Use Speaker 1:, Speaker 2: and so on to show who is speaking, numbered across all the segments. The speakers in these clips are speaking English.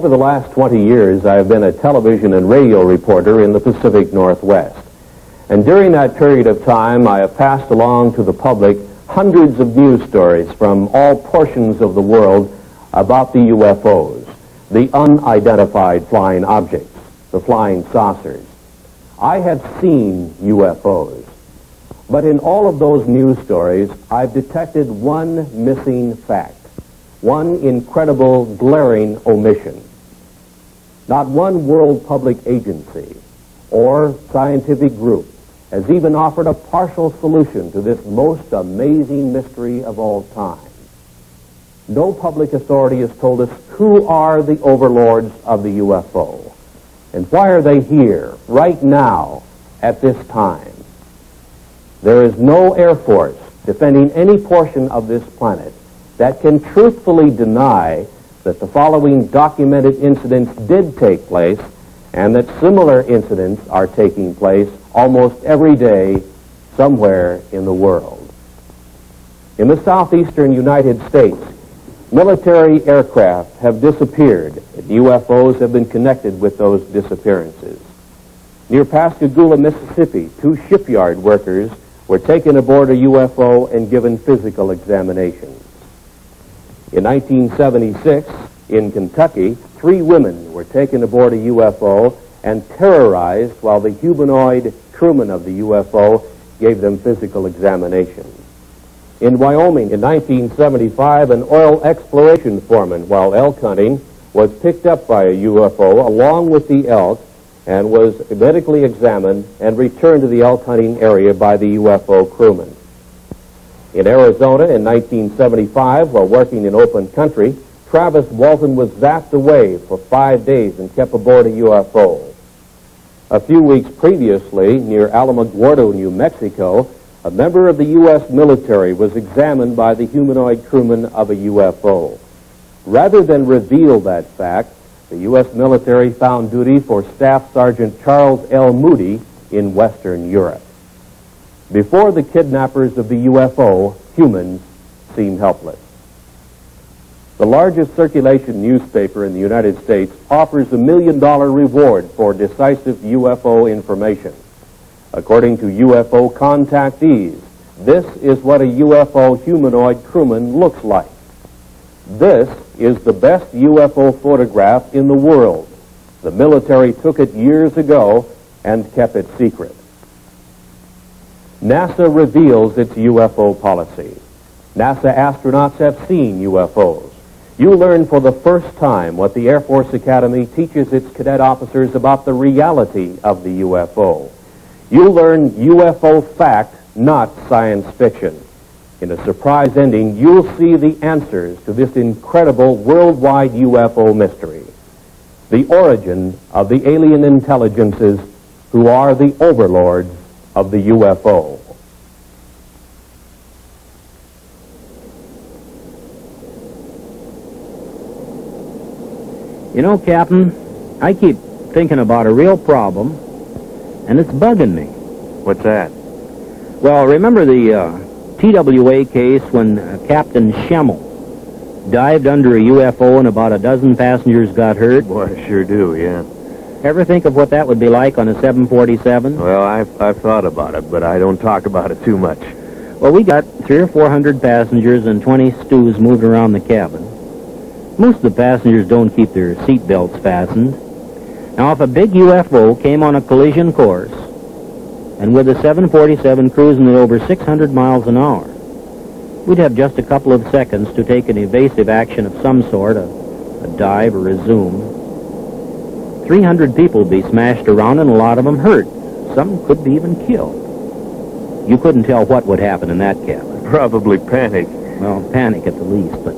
Speaker 1: over the last 20 years, I have been a television and radio reporter in the Pacific Northwest. And during that period of time, I have passed along to the public hundreds of news stories from all portions of the world about the UFOs, the unidentified flying objects, the flying saucers. I have seen UFOs, but in all of those news stories, I've detected one missing fact, one incredible, glaring omission. Not one world public agency or scientific group has even offered a partial solution to this most amazing mystery of all time. No public authority has told us who are the overlords of the UFO, and why are they here, right now, at this time. There is no Air Force defending any portion of this planet that can truthfully deny that the following documented incidents did take place and that similar incidents are taking place almost every day somewhere in the world. In the southeastern United States, military aircraft have disappeared, and UFOs have been connected with those disappearances. Near Pascagoula, Mississippi, 2 shipyard workers were taken aboard a UFO and given physical examinations. In 1976, in Kentucky, 3 women were taken aboard a UFO and terrorized while the humanoid crewman of the UFO gave them physical examinations. In Wyoming, in 1975, an oil exploration foreman, while elk hunting, was picked up by a UFO along with the elk and was medically examined and returned to the elk hunting area by the UFO crewman. In Arizona in 1975, while working in open country, Travis Walton was zapped away for 5 days and kept aboard a UFO. A few weeks previously, near Alamogordo, New Mexico, a member of the U.S. military was examined by the humanoid crewman of a UFO. Rather than reveal that fact, the U.S. military found duty for Staff Sergeant Charles L. Moody in Western Europe. Before the kidnappers of the UFO, humans seem helpless. The largest circulation newspaper in the United States offers a $1 million reward for decisive UFO information. According to UFO contactees, this is what a UFO humanoid crewman looks like. This is the best UFO photograph in the world. The military took it years ago and kept it secret. NASA reveals its UFO policy. NASA astronauts have seen UFOs. You learn for the first time what the Air Force Academy teaches its cadet officers about the reality of the UFO. You learn UFO fact, not science fiction. In a surprise ending, you'll see the answers to this incredible worldwide UFO mystery. The origin of the alien intelligences who are the overlords of the UFO.
Speaker 2: You know, Captain, I keep thinking about a real problem, and it's bugging me.
Speaker 3: What's that?
Speaker 2: Well, remember the TWA case when Captain Schemmel dived under a UFO and about a dozen passengers got hurt?
Speaker 3: Boy, I sure do, yeah.
Speaker 2: Ever think of what that would be like on a 747?
Speaker 3: Well, I've thought about it, but I don't talk about it too much.
Speaker 2: Well, we got 300 or 400 passengers and 20 stews moved around the cabin. Most of the passengers don't keep their seat belts fastened. Now, if a big UFO came on a collision course, and with a 747 cruising at over 600 miles an hour, we'd have just a couple of seconds to take an evasive action of some sort, a dive or a zoom. 300 people would be smashed around and a lot of them hurt. Some could be even killed. You couldn't tell what would happen in that cabin.
Speaker 3: Probably panic.
Speaker 2: Well, panic at the least, but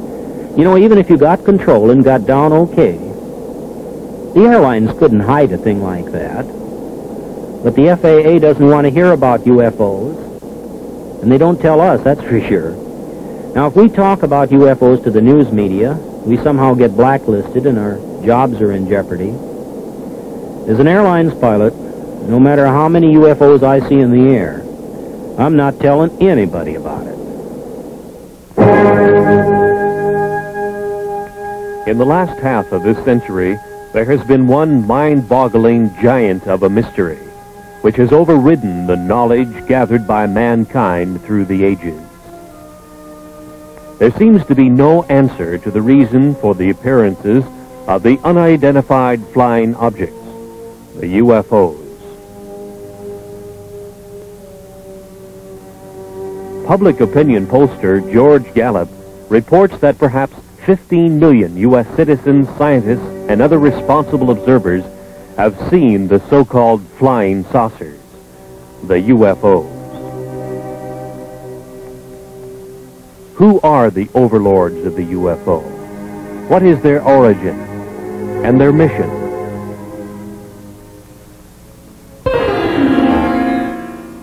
Speaker 2: you know, even if you got control and got down okay, the airlines couldn't hide a thing like that. But the FAA doesn't want to hear about UFOs, and they don't tell us, that's for sure. Now, if we talk about UFOs to the news media, we somehow get blacklisted and our jobs are in jeopardy. As an airlines pilot, no matter how many UFOs I see in the air, I'm not telling anybody about it.
Speaker 3: In the last half of this century, there has been one mind-boggling giant of a mystery, which has overridden the knowledge gathered by mankind through the ages. There seems to be no answer to the reason for the appearances of the unidentified flying objects, the UFOs. Public opinion pollster George Gallup reports that perhaps 15 million U.S. citizens, scientists, and other responsible observers have seen the so-called flying saucers, the UFOs. Who are the overlords of the UFO? What is their origin and their mission?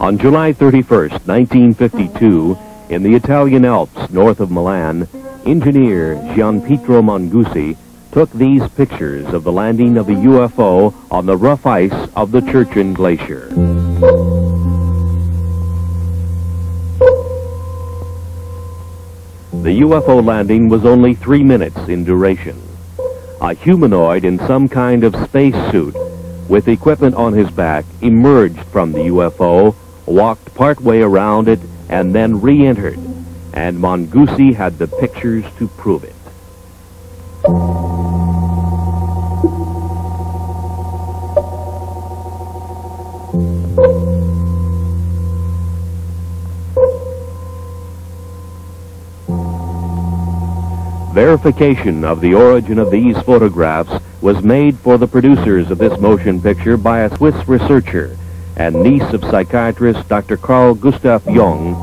Speaker 3: On July 31st, 1952, in the Italian Alps north of Milan, engineer Gianpietro Mangusi took these pictures of the landing of a UFO on the rough ice of the Churchill Glacier. The UFO landing was only 3 minutes in duration. A humanoid in some kind of spacesuit with equipment on his back emerged from the UFO, walked partway around it, and then re-entered, and Mangusi had the pictures to prove it. Verification of the origin of these photographs was made for the producers of this motion picture by a Swiss researcher and niece of psychiatrist Dr. Carl Gustav Jung,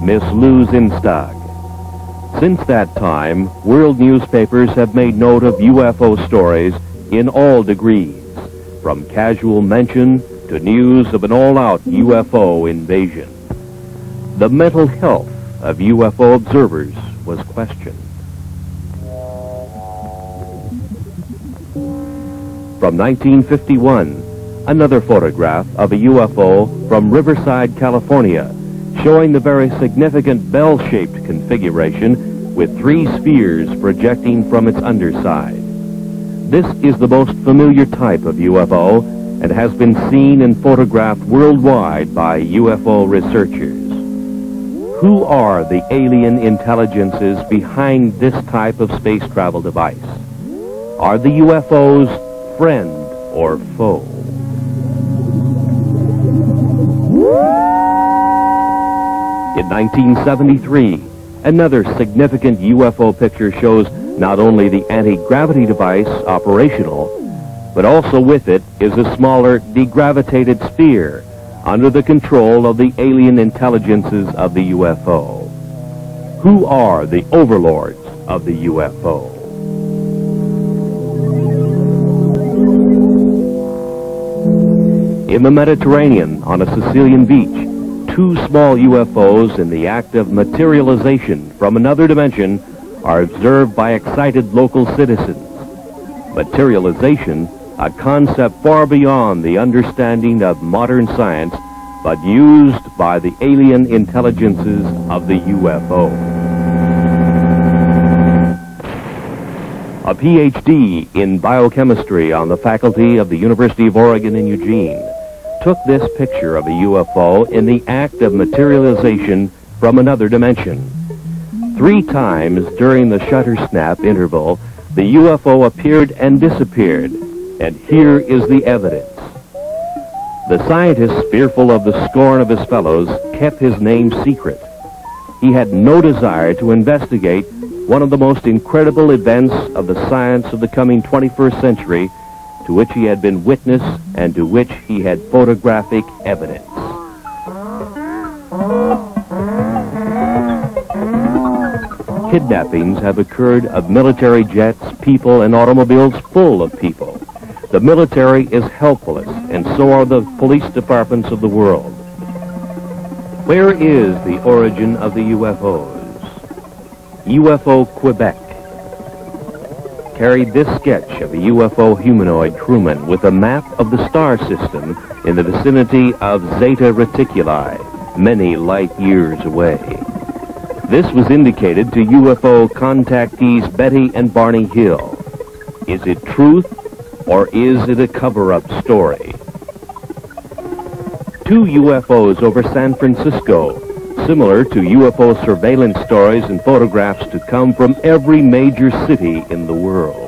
Speaker 3: Miss Lou Zinstag. Since that time, world newspapers have made note of UFO stories in all degrees, from casual mention to news of an all-out UFO invasion. The mental health of UFO observers was questioned. From 1951, another photograph of a UFO from Riverside, California, showing the very significant bell-shaped configuration with 3 spheres projecting from its underside. This is the most familiar type of UFO and has been seen and photographed worldwide by UFO researchers. Who are the alien intelligences behind this type of space travel device? Are the UFOs friend or foe? In 1973, another significant UFO picture shows not only the anti-gravity device operational, but also with it is a smaller degravitated sphere under the control of the alien intelligences of the UFO. Who are the overlords of the UFO? In the Mediterranean, on a Sicilian beach, 2 small UFOs in the act of materialization from another dimension are observed by excited local citizens. Materialization, a concept far beyond the understanding of modern science, but used by the alien intelligences of the UFO. A PhD in biochemistry on the faculty of the University of Oregon in Eugene took this picture of a UFO in the act of materialization from another dimension. 3 times during the shutter snap interval, the UFO appeared and disappeared, and here is the evidence. The scientist, fearful of the scorn of his fellows, kept his name secret. He had no desire to investigate one of the most incredible events of the science of the coming 21st century, to which he had been witness and to which he had photographic evidence. Kidnappings have occurred of military jets, people, and automobiles full of people. The military is helpless, and so are the police departments of the world. Where is the origin of the UFOs? UFO Quebec carried this sketch of a UFO humanoid crewman with a map of the star system in the vicinity of Zeta Reticuli, many light years away. This was indicated to UFO contactees Betty and Barney Hill. Is it truth, or is it a cover-up story? 2 UFOs over San Francisco, similar to UFO surveillance stories and photographs to come from every major city in the world.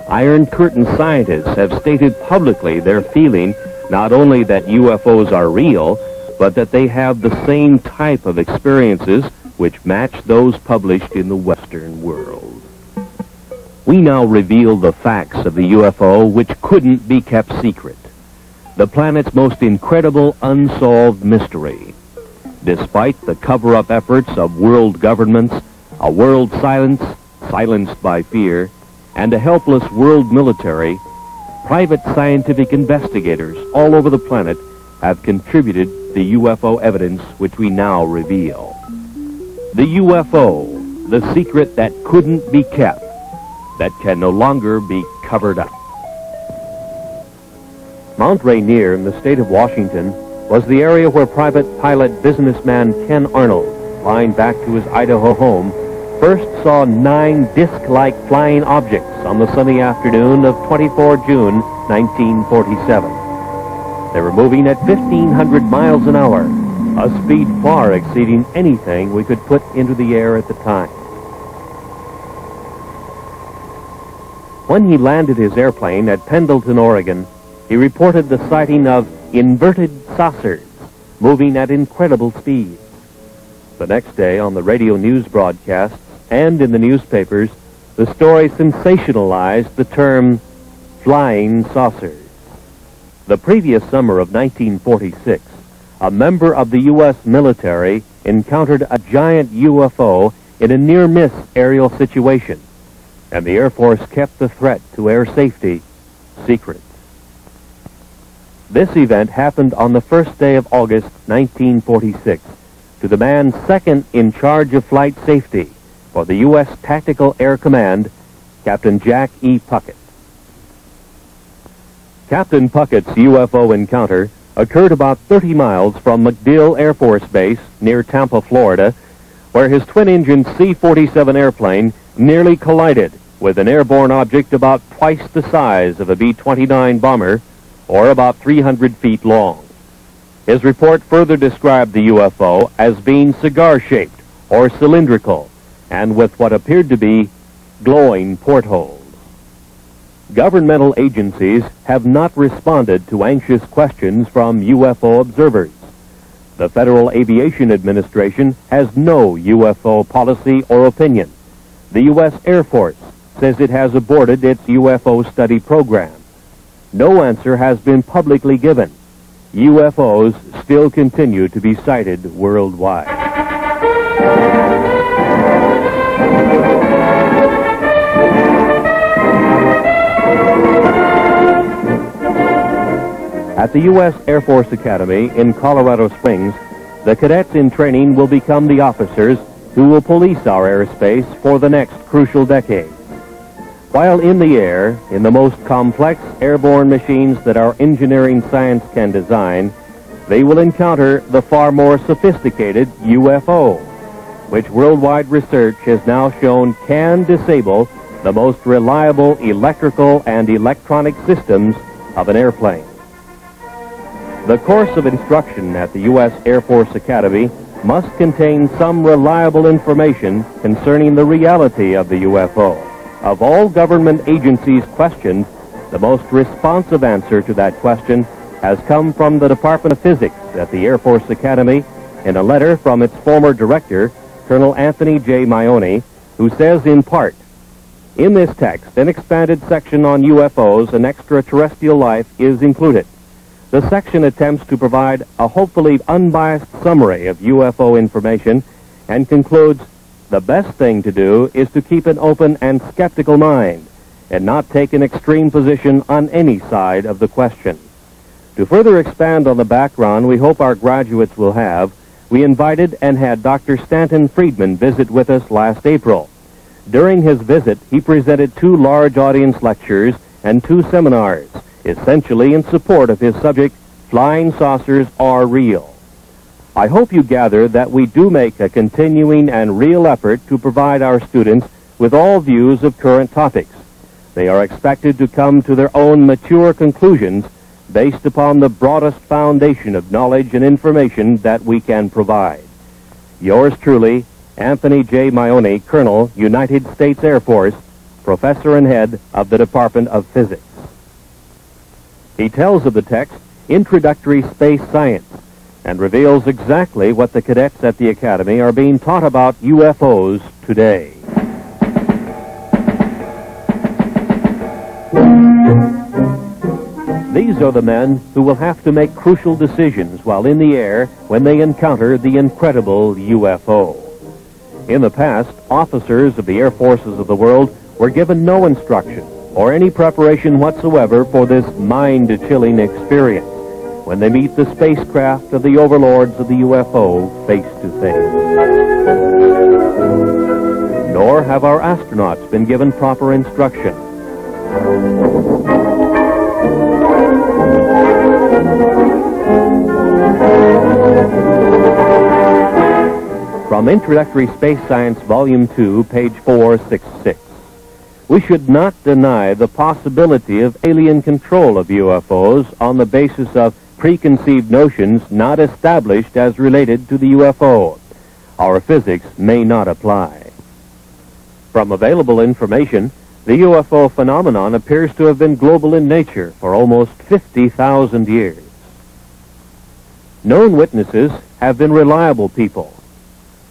Speaker 3: Iron Curtain scientists have stated publicly their feeling not only that UFOs are real, but that they have the same type of experiences which match those published in the Western world. We now reveal the facts of the UFO which couldn't be kept secret. The planet's most incredible unsolved mystery. Despite the cover-up efforts of world governments, a world silenced by fear, and a helpless world military, private scientific investigators all over the planet have contributed the UFO evidence which we now reveal. The UFO, the secret that couldn't be kept, that can no longer be covered up. Mount Rainier in the state of Washington was the area where private pilot businessman Ken Arnold, flying back to his Idaho home, first saw 9 disc-like flying objects on the sunny afternoon of 24 June 1947. They were moving at 1,500 miles an hour, a speed far exceeding anything we could put into the air at the time. When he landed his airplane at Pendleton, Oregon, he reported the sighting of inverted saucers moving at incredible speeds. The next day, on the radio news broadcasts and in the newspapers, the story sensationalized the term flying saucers. The previous summer of 1946, a member of the U.S. military encountered a giant UFO in a near-miss aerial situation, and the Air Force kept the threat to air safety secret. This event happened on the first day of August 1946 to the man second in charge of flight safety for the U.S. Tactical Air Command, Captain Jack E. Puckett. Captain Puckett's UFO encounter occurred about 30 miles from MacDill Air Force Base near Tampa, Florida, where his twin-engine C-47 airplane nearly collided with an airborne object about twice the size of a B-29 bomber, or about 300 feet long. His report further described the UFO as being cigar-shaped or cylindrical, and with what appeared to be glowing portholes. Governmental agencies have not responded to anxious questions from UFO observers. The Federal Aviation Administration has no UFO policy or opinion. The U.S. Air Force says it has aborted its UFO study program. No answer has been publicly given. UFOs still continue to be sighted worldwide. At the U.S. Air Force Academy in Colorado Springs, the cadets in training will become the officers who will police our airspace for the next crucial decade. While in the air, in the most complex airborne machines that our engineering science can design, they will encounter the far more sophisticated UFO, which worldwide research has now shown can disable the most reliable electrical and electronic systems of an airplane. The course of instruction at the U.S. Air Force Academy must contain some reliable information concerning the reality of the UFO. Of all government agencies questioned, the most responsive answer to that question has come from the Department of Physics at the Air Force Academy in a letter from its former director, Colonel Anthony J. Maione, who says in part, "In this text, an expanded section on UFOs and extraterrestrial life is included. The section attempts to provide a hopefully unbiased summary of UFO information and concludes, the best thing to do is to keep an open and skeptical mind and not take an extreme position on any side of the question." To further expand on the background we hope our graduates will have, we invited and had Dr. Stanton Friedman visit with us last April. During his visit, he presented 2 large audience lectures and 2 seminars, essentially in support of his subject, Flying Saucers Are Real. I hope you gather that we do make a continuing and real effort to provide our students with all views of current topics. they are expected to come to their own mature conclusions based upon the broadest foundation of knowledge and information that we can provide. Yours truly, Anthony J. Maione, Colonel, United States Air Force, Professor and Head of the Department of Physics. He tells of the text, Introductory Space Science, and reveals exactly what the cadets at the Academy are being taught about UFOs today. These are the men who will have to make crucial decisions while in the air when they encounter the incredible UFO. In the past, officers of the air forces of the world were given no instruction or any preparation whatsoever for this mind-chilling experience when they meet the spacecraft of the overlords of the UFO face to face. Nor have our astronauts been given proper instruction. From Introductory Space Science, Volume 2, page 466. We should not deny the possibility of alien control of UFOs on the basis of preconceived notions not established as related to the UFO. Our physics may not apply. From available information, the UFO phenomenon appears to have been global in nature for almost 50,000 years. Known witnesses have been reliable people.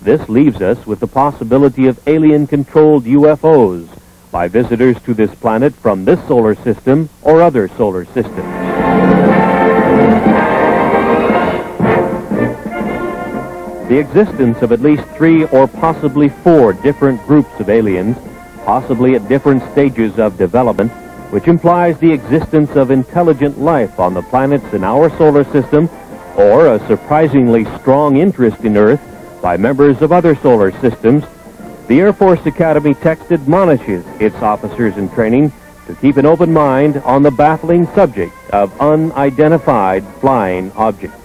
Speaker 3: This leaves us with the possibility of alien-controlled UFOs by visitors to this planet from this solar system or other solar systems. The existence of at least 3 or possibly 4 different groups of aliens, possibly at different stages of development, which implies the existence of intelligent life on the planets in our solar system, or a surprisingly strong interest in Earth by members of other solar systems, the Air Force Academy text admonishes its officers in training to keep an open mind on the baffling subject of unidentified flying objects.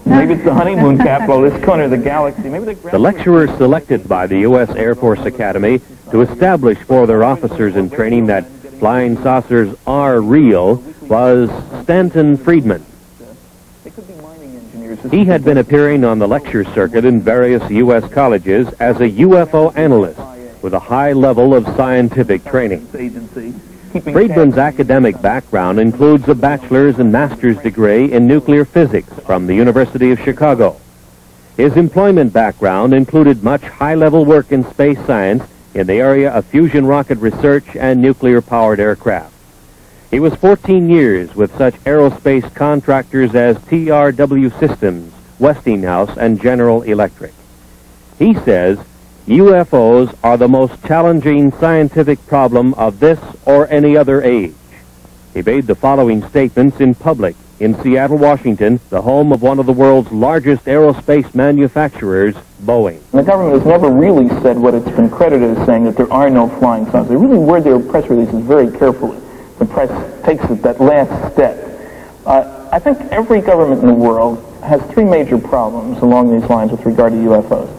Speaker 4: Maybe it's the honeymoon capital of this corner of the galaxy. Maybe
Speaker 3: the lecturer selected by the U.S. Air Force Academy to establish for their officers in training that flying saucers are real was Stanton Friedman. He had been appearing on the lecture circuit in various U.S. colleges as a UFO analyst with a high level of scientific training. Friedman's academic background includes a bachelor's and master's degree in nuclear physics from the University of Chicago. His employment background included much high-level work in space science in the area of fusion rocket research and nuclear-powered aircraft. He was 14 years with such aerospace contractors as TRW Systems, Westinghouse, and General Electric. He says UFOs are the most challenging scientific problem of this or any other age. He made the following statements in public in Seattle, Washington, the home of one of the world's largest aerospace manufacturers, Boeing.
Speaker 4: The government has never really said what it's been credited as saying, that there are no flying saucers. They really word their press releases very carefully. The press takes it that last step. I think every government in the world has 3 major problems along these lines with regard to UFOs.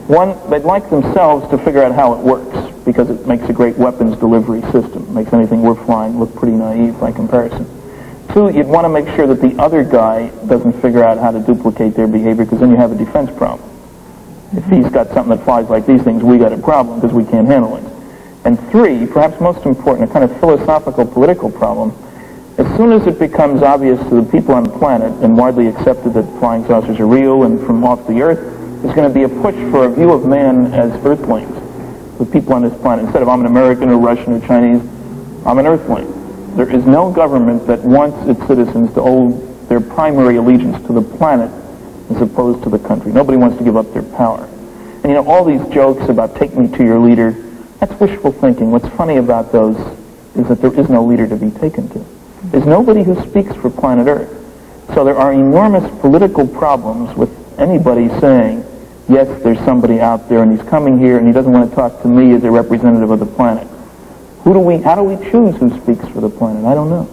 Speaker 4: One, they'd like themselves to figure out how it works, because it makes a great weapons delivery system. It makes anything we're flying look pretty naive by comparison. 2, you'd want to make sure that the other guy doesn't figure out how to duplicate their behavior, because then you have a defense problem. If he's got something that flies like these things, we got a problem because we can't handle it. And 3, perhaps most important, a kind of philosophical political problem. As soon as it becomes obvious to the people on the planet and widely accepted that flying saucers are real and from off the Earth, there's going to be a push for a view of man as Earthlings, the people on this planet. Instead of I'm an American or Russian or Chinese, I'm an Earthling. There is no government that wants its citizens to owe their primary allegiance to the planet as opposed to the country. Nobody wants to give up their power. And you know, all these jokes about take me to your leader, that's wishful thinking. What's funny about those is that there is no leader to be taken to. There's nobody who speaks for planet Earth. So there are enormous political problems with anybody saying, yes, there's somebody out there and he's coming here and he doesn't want to talk to me as a representative of the planet. How do we choose who speaks for the planet? I don't know.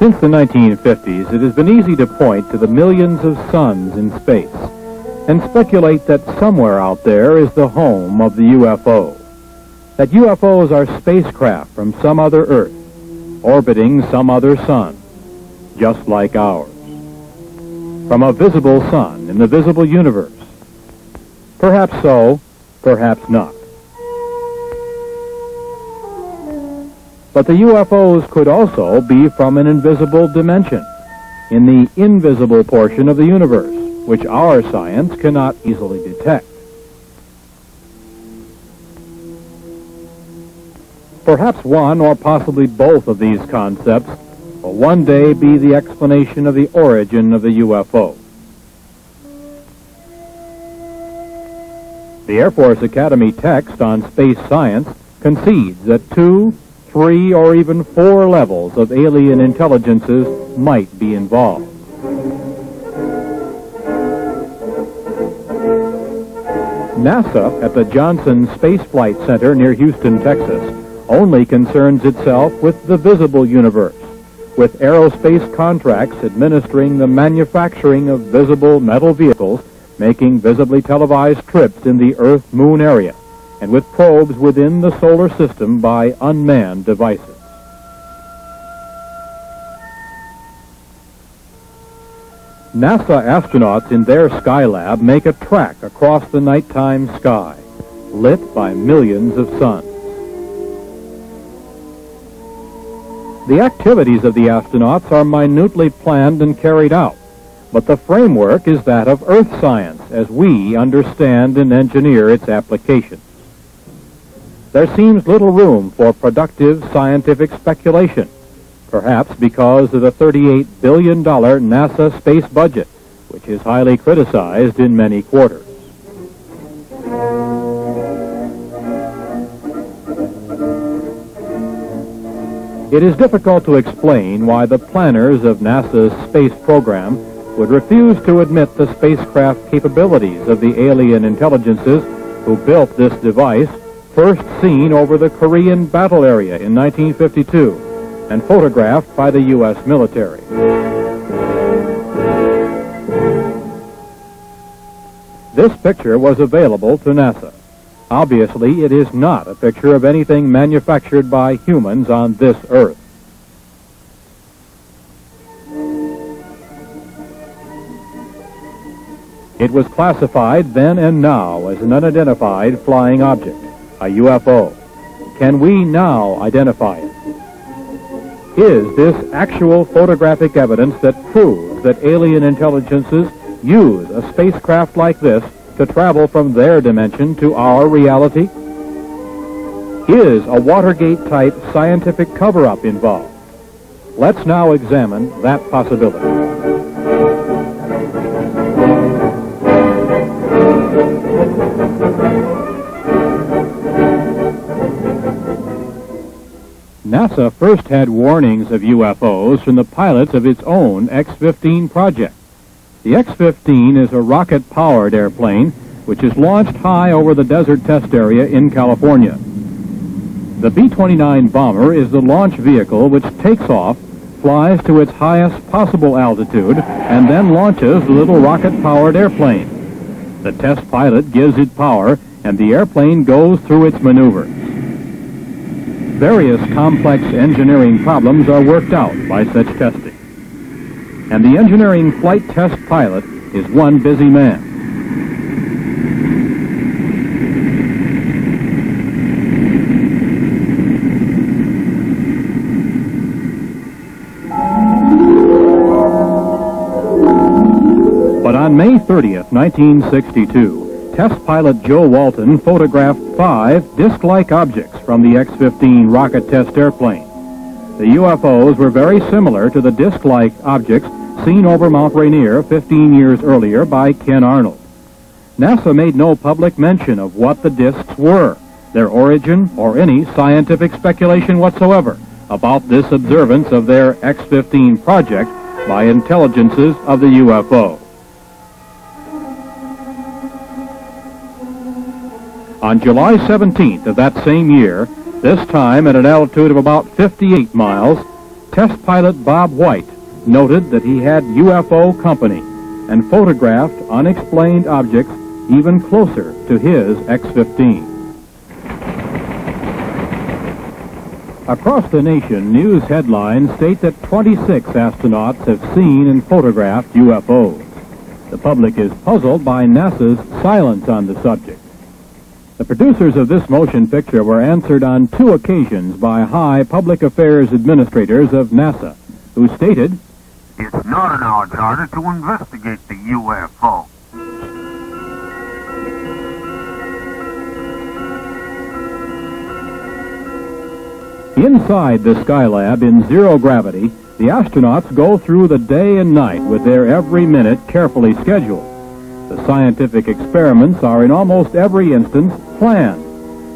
Speaker 5: Since the 1950s, it has been easy to point to the millions of suns in space and speculate that somewhere out there is the home of the UFO. That UFOs are spacecraft from some other Earth, orbiting some other sun, just like ours. From a visible sun in the visible universe. Perhaps so, perhaps not. But the UFOs could also be from an invisible dimension, in the invisible portion of the universe, which our science cannot easily detect. Perhaps one or possibly both of these concepts will one day be the explanation of the origin of the UFO. The Air Force Academy text on space science concedes that 2, 3, or even 4 levels of alien intelligences might be involved. NASA at the Johnson Space Flight Center near Houston, Texas, only concerns itself with the visible universe, with aerospace contracts administering the manufacturing of visible metal vehicles, making visibly televised trips in the Earth-Moon area, and with probes within the solar system by unmanned devices. NASA astronauts in their Skylab make a track across the nighttime sky, lit by millions of suns. The activities of the astronauts are minutely planned and carried out, but the framework is that of Earth science as we understand and engineer its applications. There seems little room for productive scientific speculation, perhaps because of the $38 billion NASA space budget, which is highly criticized in many quarters. It is difficult to explain why the planners of NASA's space program would refuse to admit the spacecraft capabilities of the alien intelligences who built this device, first seen over the Korean battle area in 1952 and photographed by the U.S. military. This picture was available to NASA. Obviously, it is not a picture of anything manufactured by humans on this Earth. It was classified then and now as an unidentified flying object, a UFO. Can we now identify it? Is this actual photographic evidence that proves that alien intelligences use a spacecraft like this to travel from their dimension to our reality? Is a Watergate-type scientific cover-up involved? Let's now examine that possibility. NASA first had warnings of UFOs from the pilots of its own X-15 project. The X-15 is a rocket-powered airplane which is launched high over the desert test area in California. The B-29 bomber is the launch vehicle which takes off, flies to its highest possible altitude, and then launches the little rocket-powered airplane. The test pilot gives it power, and the airplane goes through its maneuvers. Various complex engineering problems are worked out by such testing. And the engineering flight test pilot is one busy man. But on May 30th, 1962, test pilot Joe Walton photographed 5 disc-like objects from the X-15 rocket test airplane. The UFOs were very similar to the disc-like objects seen over Mount Rainier 15 years earlier by Ken Arnold. NASA made no public mention of what the discs were, their origin, or any scientific speculation whatsoever about this observance of their X-15 project by intelligences of the UFO. On July 17th of that same year, this time at an altitude of about 58 miles, Test pilot Bob White noted that he had UFO company and photographed unexplained objects even closer to his X-15. Across the nation, news headlines state that 26 astronauts have seen and photographed UFOs. The public is puzzled by NASA's silence on the subject. The producers of this motion picture were answered on 2 occasions by high public affairs administrators of NASA, who stated,
Speaker 6: "It's not in our charter to investigate the UFO."
Speaker 5: Inside the Skylab in zero gravity, the astronauts go through the day and night with their every minute carefully scheduled. The scientific experiments are in almost every instance planned,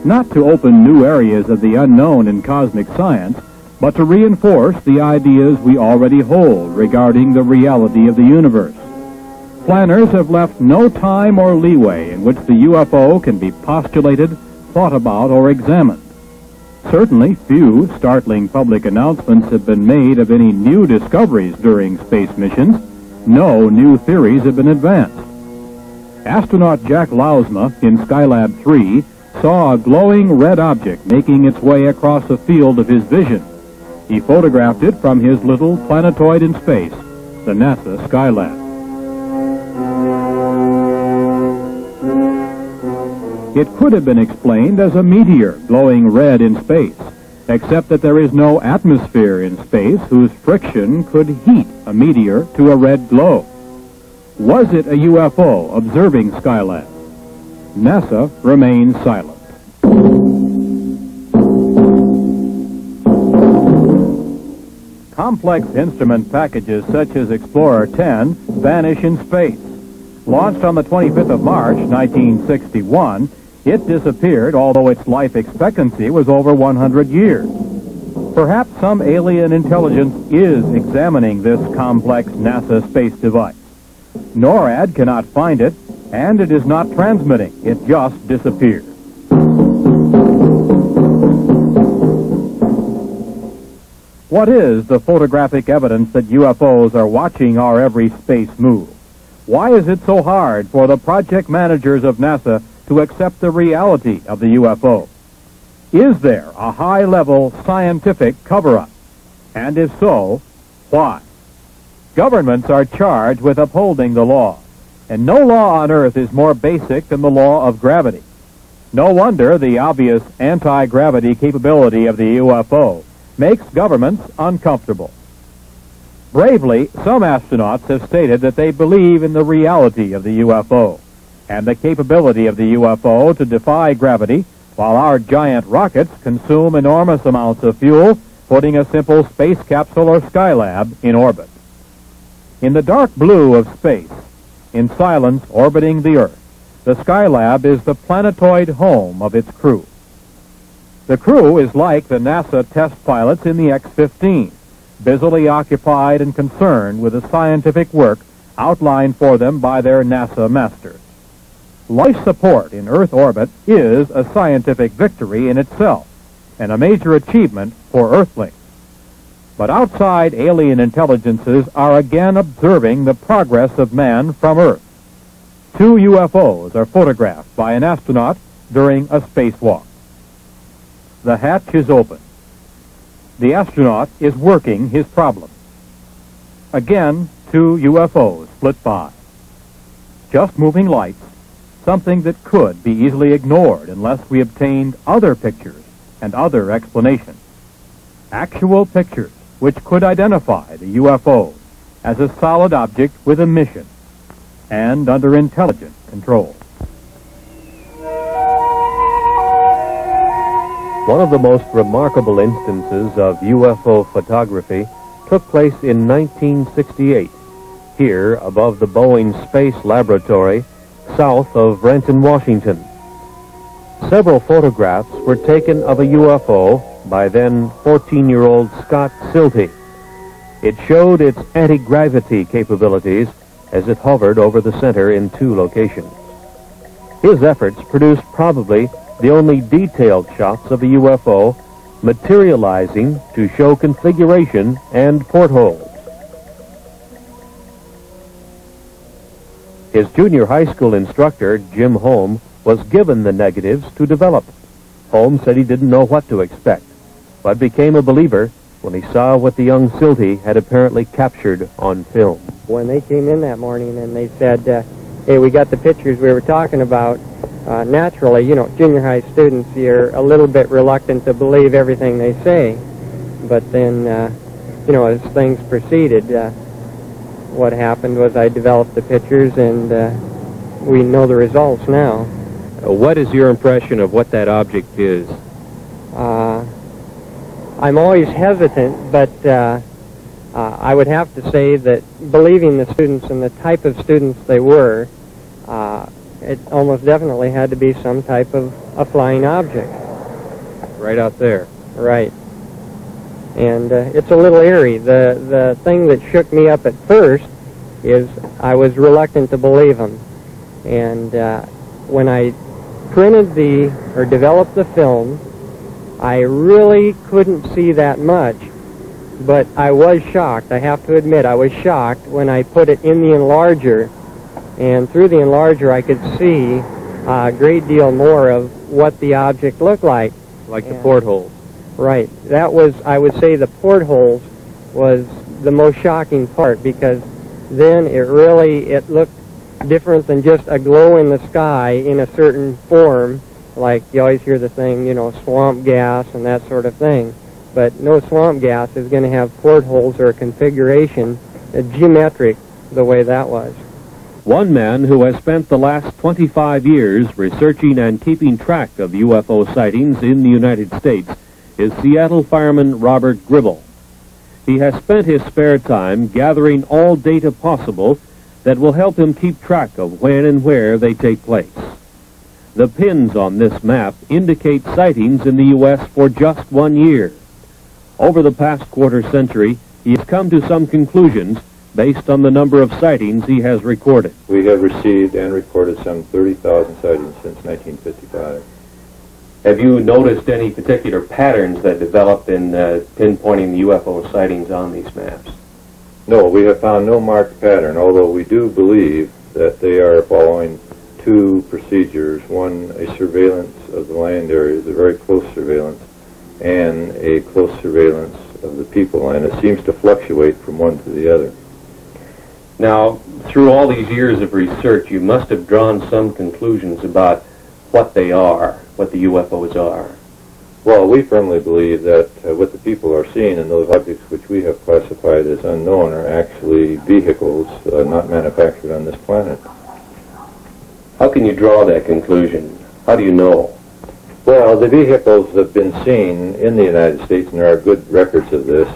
Speaker 5: not to open new areas of the unknown in cosmic science, but to reinforce the ideas we already hold regarding the reality of the universe. Planners have left no time or leeway in which the UFO can be postulated, thought about, or examined. Certainly, few startling public announcements have been made of any new discoveries during space missions. No new theories have been advanced. Astronaut Jack Lausma in Skylab 3 saw a glowing red object making its way across the field of his vision. He photographed it from his little planetoid in space, the NASA Skylab. It could have been explained as a meteor glowing red in space, except that there is no atmosphere in space whose friction could heat a meteor to a red glow. Was it a UFO observing Skylab? NASA remains silent. Complex instrument packages such as Explorer 10 vanish in space. Launched on the 25th of March, 1961, it disappeared, although its life expectancy was over 100 years. Perhaps some alien intelligence is examining this complex NASA space device. NORAD cannot find it, and it is not transmitting. It just disappeared. What is the photographic evidence that UFOs are watching our every space move? Why is it so hard for the project managers of NASA to accept the reality of the UFO? Is there a high-level scientific cover-up? And if so, why? Governments are charged with upholding the law, and no law on Earth is more basic than the law of gravity. No wonder the obvious anti-gravity capability of the UFO makes governments uncomfortable. Bravely, some astronauts have stated that they believe in the reality of the UFO and the capability of the UFO to defy gravity, while our giant rockets consume enormous amounts of fuel, putting a simple space capsule or Skylab in orbit. In the dark blue of space, in silence orbiting the Earth, the Skylab is the planetoid home of its crew. The crew is like the NASA test pilots in the X-15, busily occupied and concerned with the scientific work outlined for them by their NASA masters. Life support in Earth orbit is a scientific victory in itself and a major achievement for Earthlings. But outside alien intelligences are again observing the progress of man from Earth. 2 UFOs are photographed by an astronaut during a spacewalk. The hatch is open. The astronaut is working his problem. Again, 2 UFOs flit by. Just moving lights, something that could be easily ignored unless we obtained other pictures and other explanations. Actual pictures which could identify the UFO as a solid object with a mission and under intelligent control.
Speaker 3: One of the most remarkable instances of UFO photography took place in 1968, here above the Boeing Space Laboratory, south of Renton, Washington. Several photographs were taken of a UFO by then 14-year-old Scott Silty. It showed its anti-gravity capabilities as it hovered over the center in 2 locations. His efforts produced probably the only detailed shots of a UFO materializing to show configuration and portholes. His junior high school instructor, Jim Holm, was given the negatives to develop. Holm said he didn't know what to expect, but became a believer when he saw what the young Silty had apparently captured on film.
Speaker 7: When they came in that morning and they said, hey, we got the pictures we were talking about, naturally, you know, junior high students, you're a little bit reluctant to believe everything they say. But then, you know, as things proceeded, what happened was I developed the pictures, and we know the results now.
Speaker 3: What is your impression of what that object is?
Speaker 7: I'm always hesitant, but I would have to say that believing the students and the type of students they were, it almost definitely had to be some type of a flying object.
Speaker 3: Right out there.
Speaker 7: Right. And it's a little eerie. The thing that shook me up at first is I was reluctant to believe them. And when I printed or developed the film, I really couldn't see that much. But I was shocked. I have to admit, I was shocked when I put it in the enlarger. And through the enlarger, I could see a great deal more of what the object looked like.
Speaker 3: Like the portholes.
Speaker 7: Right. That was, I would say, the portholes was the most shocking part, because then it looked different than just a glow in the sky in a certain form, like you always hear the thing, you know, swamp gas and that sort of thing. But no swamp gas is going to have portholes or a configuration geometric the way that was.
Speaker 3: One man who has spent the last 25 years researching and keeping track of UFO sightings in the United States is Seattle fireman Robert Gribble. He has spent his spare time gathering all data possible that will help him keep track of when and where they take place. The pins on this map indicate sightings in the U.S. for just 1 year. Over the past quarter century, he has come to some conclusions based on the number of sightings he has recorded.
Speaker 8: We have received and reported some 30,000 sightings since 1955.
Speaker 3: Have you noticed any particular patterns that develop in pinpointing the UFO sightings on these maps?
Speaker 8: No, we have found no marked pattern, although we do believe that they are following two procedures. One, a surveillance of the land areas, a very close surveillance, and a close surveillance of the people, and it seems to fluctuate from one to the other.
Speaker 3: Now, through all these years of research, you must have drawn some conclusions about what they are, what the UFOs are.
Speaker 8: Well, we firmly believe that what the people are seeing and those objects which we have classified as unknown are actually vehicles not manufactured on this planet.
Speaker 3: How can you draw that conclusion? How do you know?
Speaker 8: Well, the vehicles have been seen in the United States, and there are good records of this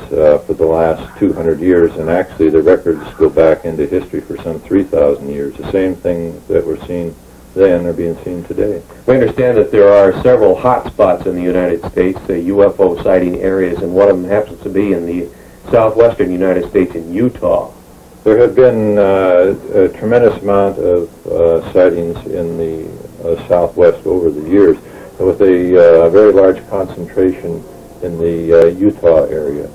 Speaker 8: for the last 200 years, and actually the records go back into history for some 3,000 years. The same things that were seen then are being seen today.
Speaker 3: We understand that there are several hot spots in the United States, UFO sighting areas, and one of them happens to be in the southwestern United States in Utah.
Speaker 8: There have been a tremendous amount of sightings in the southwest over the years, with a very large concentration in the Utah area.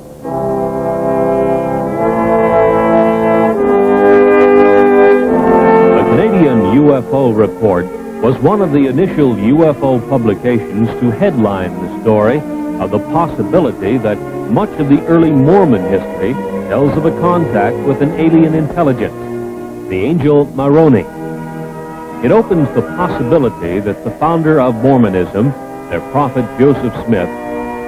Speaker 3: The Canadian UFO Report was one of the initial UFO publications to headline the story of the possibility that much of the early Mormon history tells of a contact with an alien intelligence, the angel Moroni. It opens the possibility that the founder of Mormonism, their prophet Joseph Smith,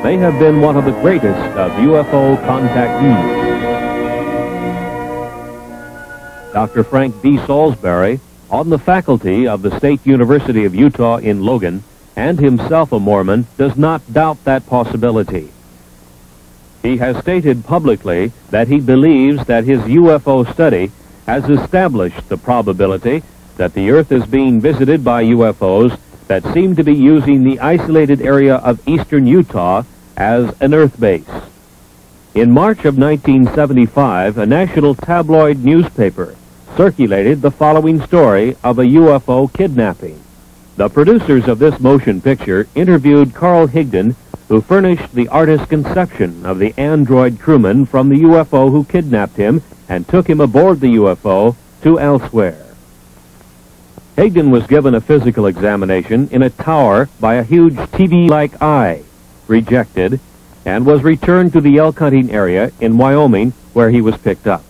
Speaker 3: may have been one of the greatest of UFO contactees. Dr. Frank D. Salisbury, on the faculty of the State University of Utah in Logan, and himself a Mormon, does not doubt that possibility. He has stated publicly that he believes that his UFO study has established the probability that the Earth is being visited by UFOs that seem to be using the isolated area of eastern Utah as an Earth base. In March of 1975, a national tabloid newspaper circulated the following story of a UFO kidnapping. The producers of this motion picture interviewed Carl Higdon, who furnished the artist's conception of the android crewman from the UFO who kidnapped him and took him aboard the UFO to elsewhere. Higdon was given a physical examination in a tower by a huge TV-like eye, rejected, and was returned to the elk hunting area in Wyoming, where he was picked up.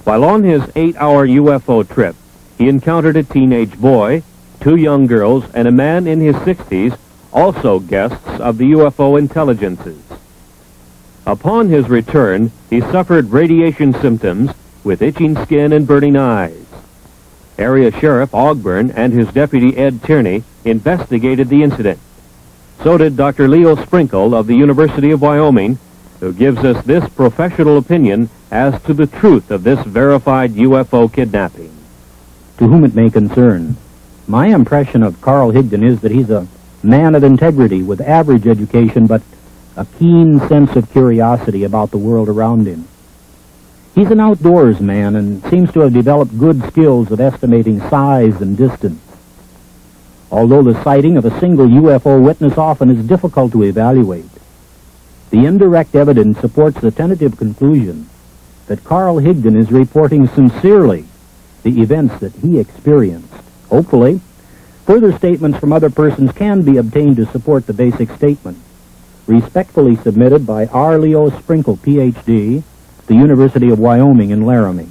Speaker 3: While on his 8-hour UFO trip, he encountered a teenage boy, 2 young girls, and a man in his 60s, also guests of the UFO intelligences. Upon his return, he suffered radiation symptoms with itching skin and burning eyes. Area Sheriff Ogburn and his deputy Ed Tierney investigated the incident. So did Dr. Leo Sprinkle of the University of Wyoming, who gives us this professional opinion as to the truth of this verified UFO kidnapping.
Speaker 2: To whom it may concern, my impression of Carl Higdon is that he's a man of integrity with average education, but a keen sense of curiosity about the world around him. He's an outdoors man and seems to have developed good skills at estimating size and distance. Although the sighting of a single UFO witness often is difficult to evaluate, the indirect evidence supports the tentative conclusion that Carl Higdon is reporting sincerely the events that he experienced. Hopefully, further statements from other persons can be obtained to support the basic statement. Respectfully submitted by R. Leo Sprinkle, Ph.D., the University of Wyoming in Laramie.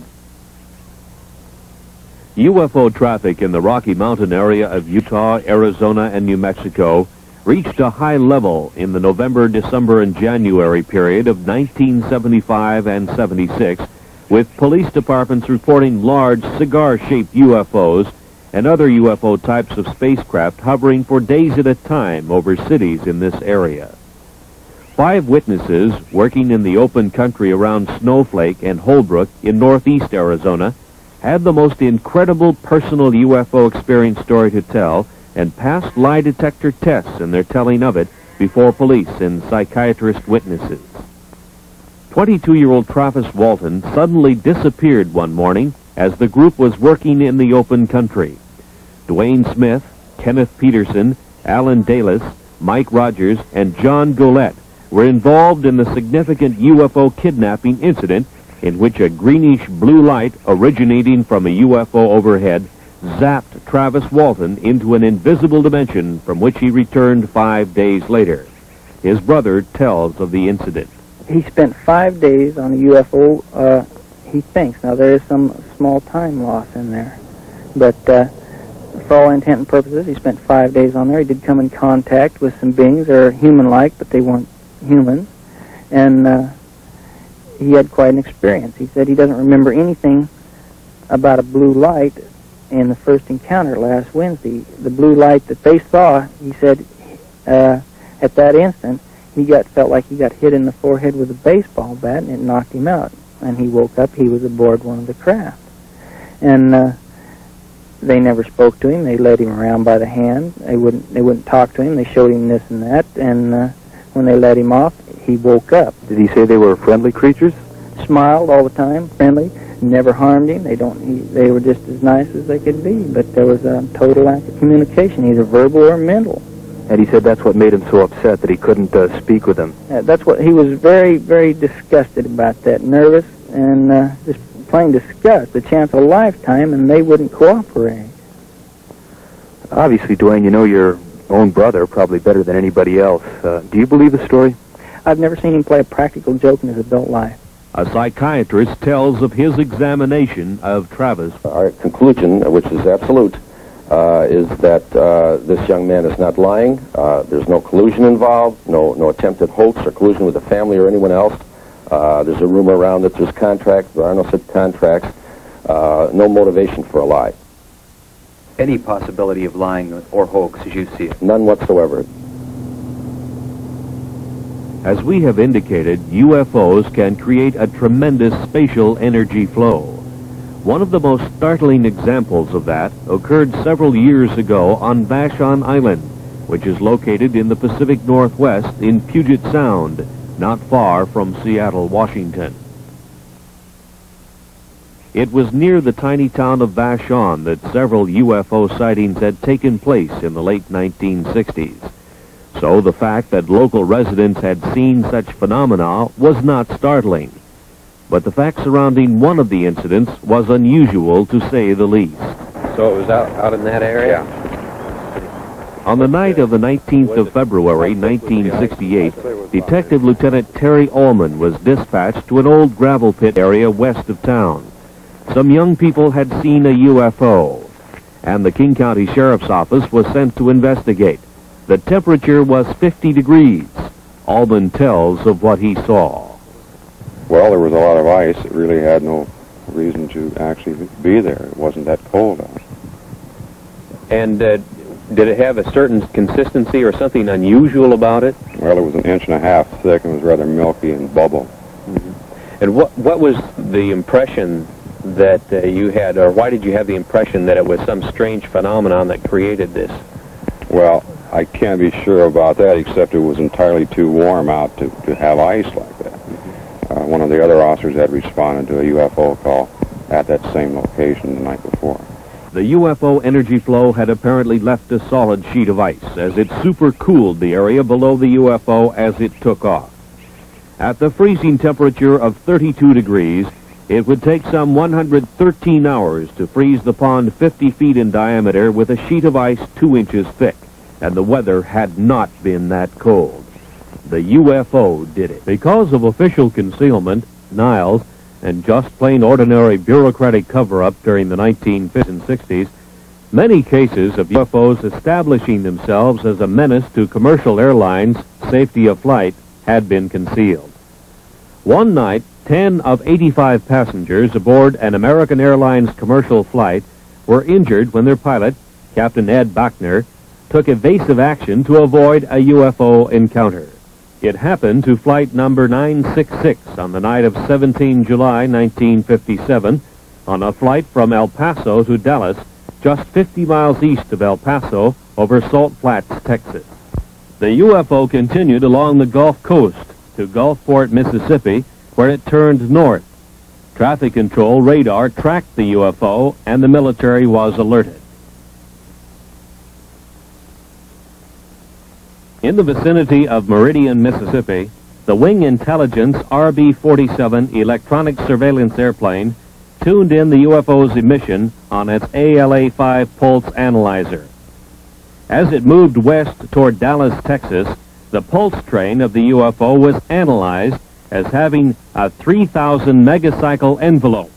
Speaker 3: UFO traffic in the Rocky Mountain area of Utah, Arizona, and New Mexico reached a high level in the November, December, and January period of 1975 and 76, with police departments reporting large cigar-shaped UFOs and other UFO types of spacecraft hovering for days at a time over cities in this area. 5 witnesses working in the open country around Snowflake and Holbrook in northeast Arizona had the most incredible personal UFO experience story to tell and passed lie detector tests in their telling of it before police and psychiatrist witnesses. 22-year-old Travis Walton suddenly disappeared one morning as the group was working in the open country. Dwayne Smith, Kenneth Peterson, Alan Dalis, Mike Rogers, and John Golette were involved in the significant UFO kidnapping incident in which a greenish blue light originating from a UFO overhead zapped Travis Walton into an invisible dimension from which he returned 5 days later. His brother tells of the incident.
Speaker 9: He spent 5 days on a UFO, he thinks. Now, there is some small time loss in there. But for all intent and purposes, he spent 5 days on there. He did come in contact with some beings that are human-like, but they weren't human. And he had quite an experience. He said he doesn't remember anything about a blue light in the first encounter last Wednesday. The blue light that they saw, he said, at that instant, felt like he got hit in the forehead with a baseball bat, and it knocked him out. And he woke up. He was aboard one of the craft. And they never spoke to him. They led him around by the hand. They wouldn't talk to him. They showed him this and that. And when they let him off, he woke up.
Speaker 10: Did he say they were friendly creatures?
Speaker 9: Smiled all the time, friendly, never harmed him. They were just as nice as they could be. But there was a total lack of communication, either verbal or mental.
Speaker 10: And he said that's what made him so upset, that he couldn't speak with them.
Speaker 9: That's what he was very, very disgusted about that, nervous and just plain disgust, the chance of a lifetime, and they wouldn't cooperate.
Speaker 10: Obviously, Dwayne, you know your own brother probably better than anybody else. Do you believe the story?
Speaker 9: I've never seen him play a practical joke in his adult life.
Speaker 3: A psychiatrist tells of his examination of Travis.
Speaker 1: Our conclusion, which is absolute, is that this young man is not lying. There's no collusion involved, no attempted hoax or collusion with the family or anyone else. There's a rumor around that there's contracts. There are no such contracts. No motivation for a lie.
Speaker 10: Any possibility of lying or hoax as you see it?
Speaker 1: None whatsoever.
Speaker 3: As we have indicated, UFOs can create a tremendous spatial energy flow. One of the most startling examples of that occurred several years ago on Vashon Island, which is located in the Pacific Northwest in Puget Sound, not far from Seattle, Washington. It was near the tiny town of Vashon that several UFO sightings had taken place in the late 1960s. So the fact that local residents had seen such phenomena was not startling. But the fact surrounding one of the incidents was unusual, to say the least.
Speaker 11: So it was out in that area?
Speaker 3: Yeah. On the night of the 19th of February, 1968, Detective Lieutenant Terry Allman was dispatched to an old gravel pit area west of town. Some young people had seen a UFO, and the King County Sheriff's Office was sent to investigate. The temperature was 50 degrees. Allman tells of what he saw.
Speaker 12: Well, there was a lot of ice. It really had no reason to actually be there. It wasn't that cold out.
Speaker 11: And did it have a certain consistency or something unusual about it?
Speaker 12: Well, it was 1.5 inches thick and was rather milky and bubble.
Speaker 11: Mm-hmm. And what was the impression that you had, or why did you have the impression that it was some strange phenomenon that created this?
Speaker 12: Well, I can't be sure about that, except it was entirely too warm out to have ice like that. One of the other officers had responded to a UFO call at that same location the night before.
Speaker 3: The UFO energy flow had apparently left a solid sheet of ice as it supercooled the area below the UFO as it took off. At the freezing temperature of 32 degrees, it would take some 113 hours to freeze the pond 50 feet in diameter with a sheet of ice 2 inches thick, and the weather had not been that cold. The UFO did it. Because of official concealment, denials, and just plain ordinary bureaucratic cover-up during the 1950s and 60s, many cases of UFOs establishing themselves as a menace to commercial airlines' safety of flight had been concealed. One night, 10 of 85 passengers aboard an American Airlines commercial flight were injured when their pilot, Captain Ed Bachner, took evasive action to avoid a UFO encounter. It happened to flight number 966 on the night of 17 July 1957 on a flight from El Paso to Dallas, just 50 miles east of El Paso over Salt Flats, Texas. The UFO continued along the Gulf Coast to Gulfport, Mississippi, where it turned north. Traffic control radar tracked the UFO, and the military was alerted. In the vicinity of Meridian, Mississippi, the Wing Intelligence RB-47 electronic surveillance airplane tuned in the UFO's emission on its ALA-5 pulse analyzer. As it moved west toward Dallas, Texas, the pulse train of the UFO was analyzed as having a 3,000 megacycle envelope,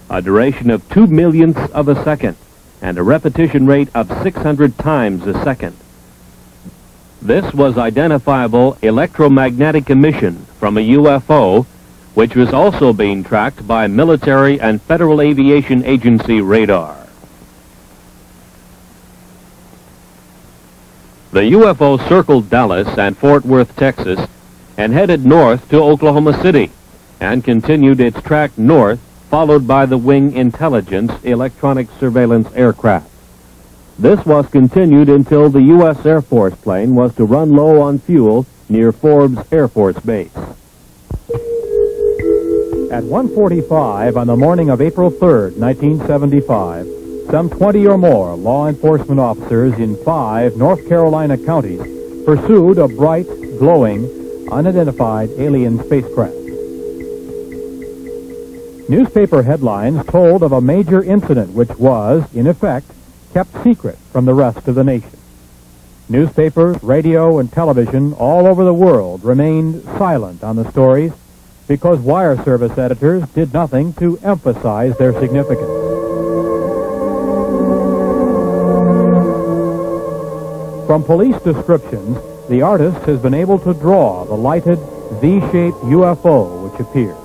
Speaker 3: a duration of 2 millionths of a second, and a repetition rate of 600 times a second. This was identifiable electromagnetic emission from a UFO, which was also being tracked by military and Federal Aviation Agency radar. The UFO circled Dallas and Fort Worth, Texas, and headed north to Oklahoma City, and continued its track north, followed by the Wing Intelligence electronic surveillance aircraft. This was continued until the U.S. Air Force plane was to run low on fuel near Forbes Air Force Base.
Speaker 5: At 1:45 on the morning of April 3rd, 1975, some 20 or more law enforcement officers in 5 North Carolina counties pursued a bright, glowing, unidentified alien spacecraft. Newspaper headlines told of a major incident which was, in effect, kept secret from the rest of the nation. Newspapers, radio, and television all over the world remained silent on the stories because wire service editors did nothing to emphasize their significance. From police descriptions, the artist has been able to draw the lighted V-shaped UFO which appeared.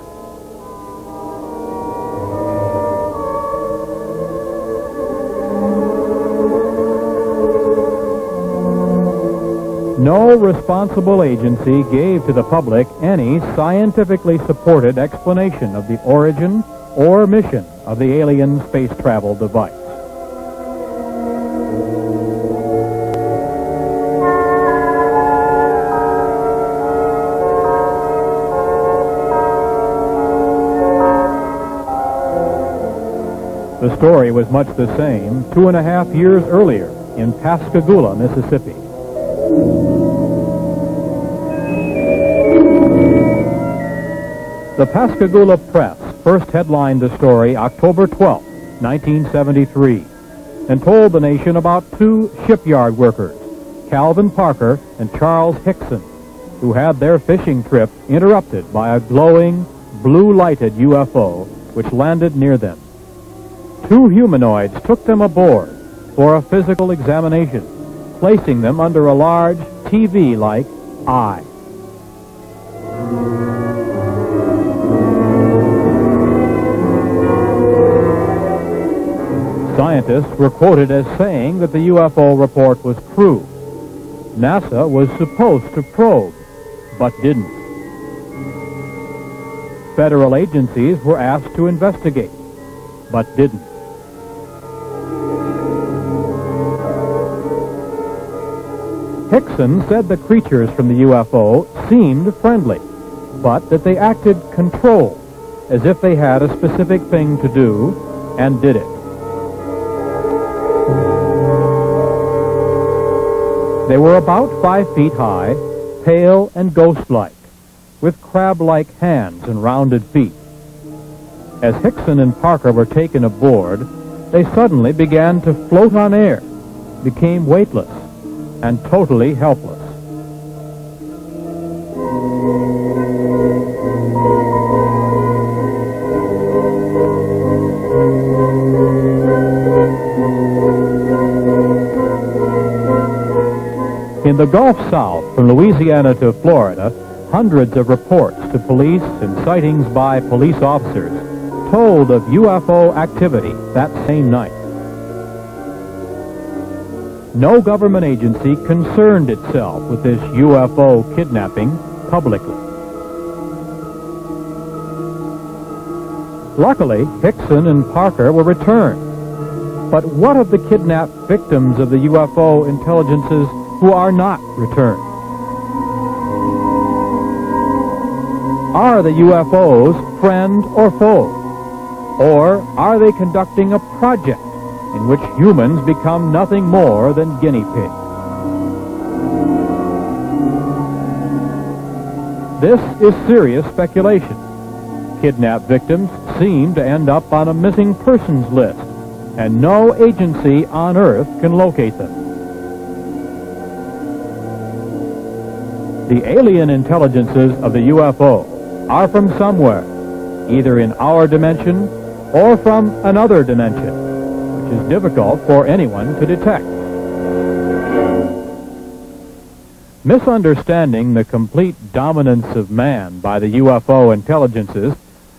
Speaker 5: No responsible agency gave to the public any scientifically supported explanation of the origin or mission of the alien space travel device. The story was much the same 2.5 years earlier in Pascagoula, Mississippi. The Pascagoula Press first headlined the story October 12, 1973, and told the nation about two shipyard workers, Calvin Parker and Charles Hickson, who had their fishing trip interrupted by a glowing, blue-lighted UFO which landed near them. Two humanoids took them aboard for a physical examination, placing them under a large TV-like eye. Scientists were quoted as saying that the UFO report was true. NASA was supposed to probe, but didn't. Federal agencies were asked to investigate, but didn't. Hickson said the creatures from the UFO seemed friendly, but that they acted controlled, as if they had a specific thing to do, and did it. They were about 5 feet high, pale and ghost-like, with crab-like hands and rounded feet. As Hickson and Parker were taken aboard, they suddenly began to float on air, became weightless, and totally helpless. In the Gulf South, from Louisiana to Florida, hundreds of reports to police and sightings by police officers told of UFO activity that same night. No government agency concerned itself with this UFO kidnapping publicly. Luckily, Hickson and Parker were returned. But what of the kidnapped victims of the UFO intelligences who are not returned? Are the UFOs friend or foe? Or are they conducting a project in which humans become nothing more than guinea pigs? This is serious speculation. Kidnapped victims seem to end up on a missing persons list, and no agency on Earth can locate them. The alien intelligences of the UFO are from somewhere, either in our dimension or from another dimension, which is difficult for anyone to detect. Misunderstanding the complete dominance of man by the UFO intelligences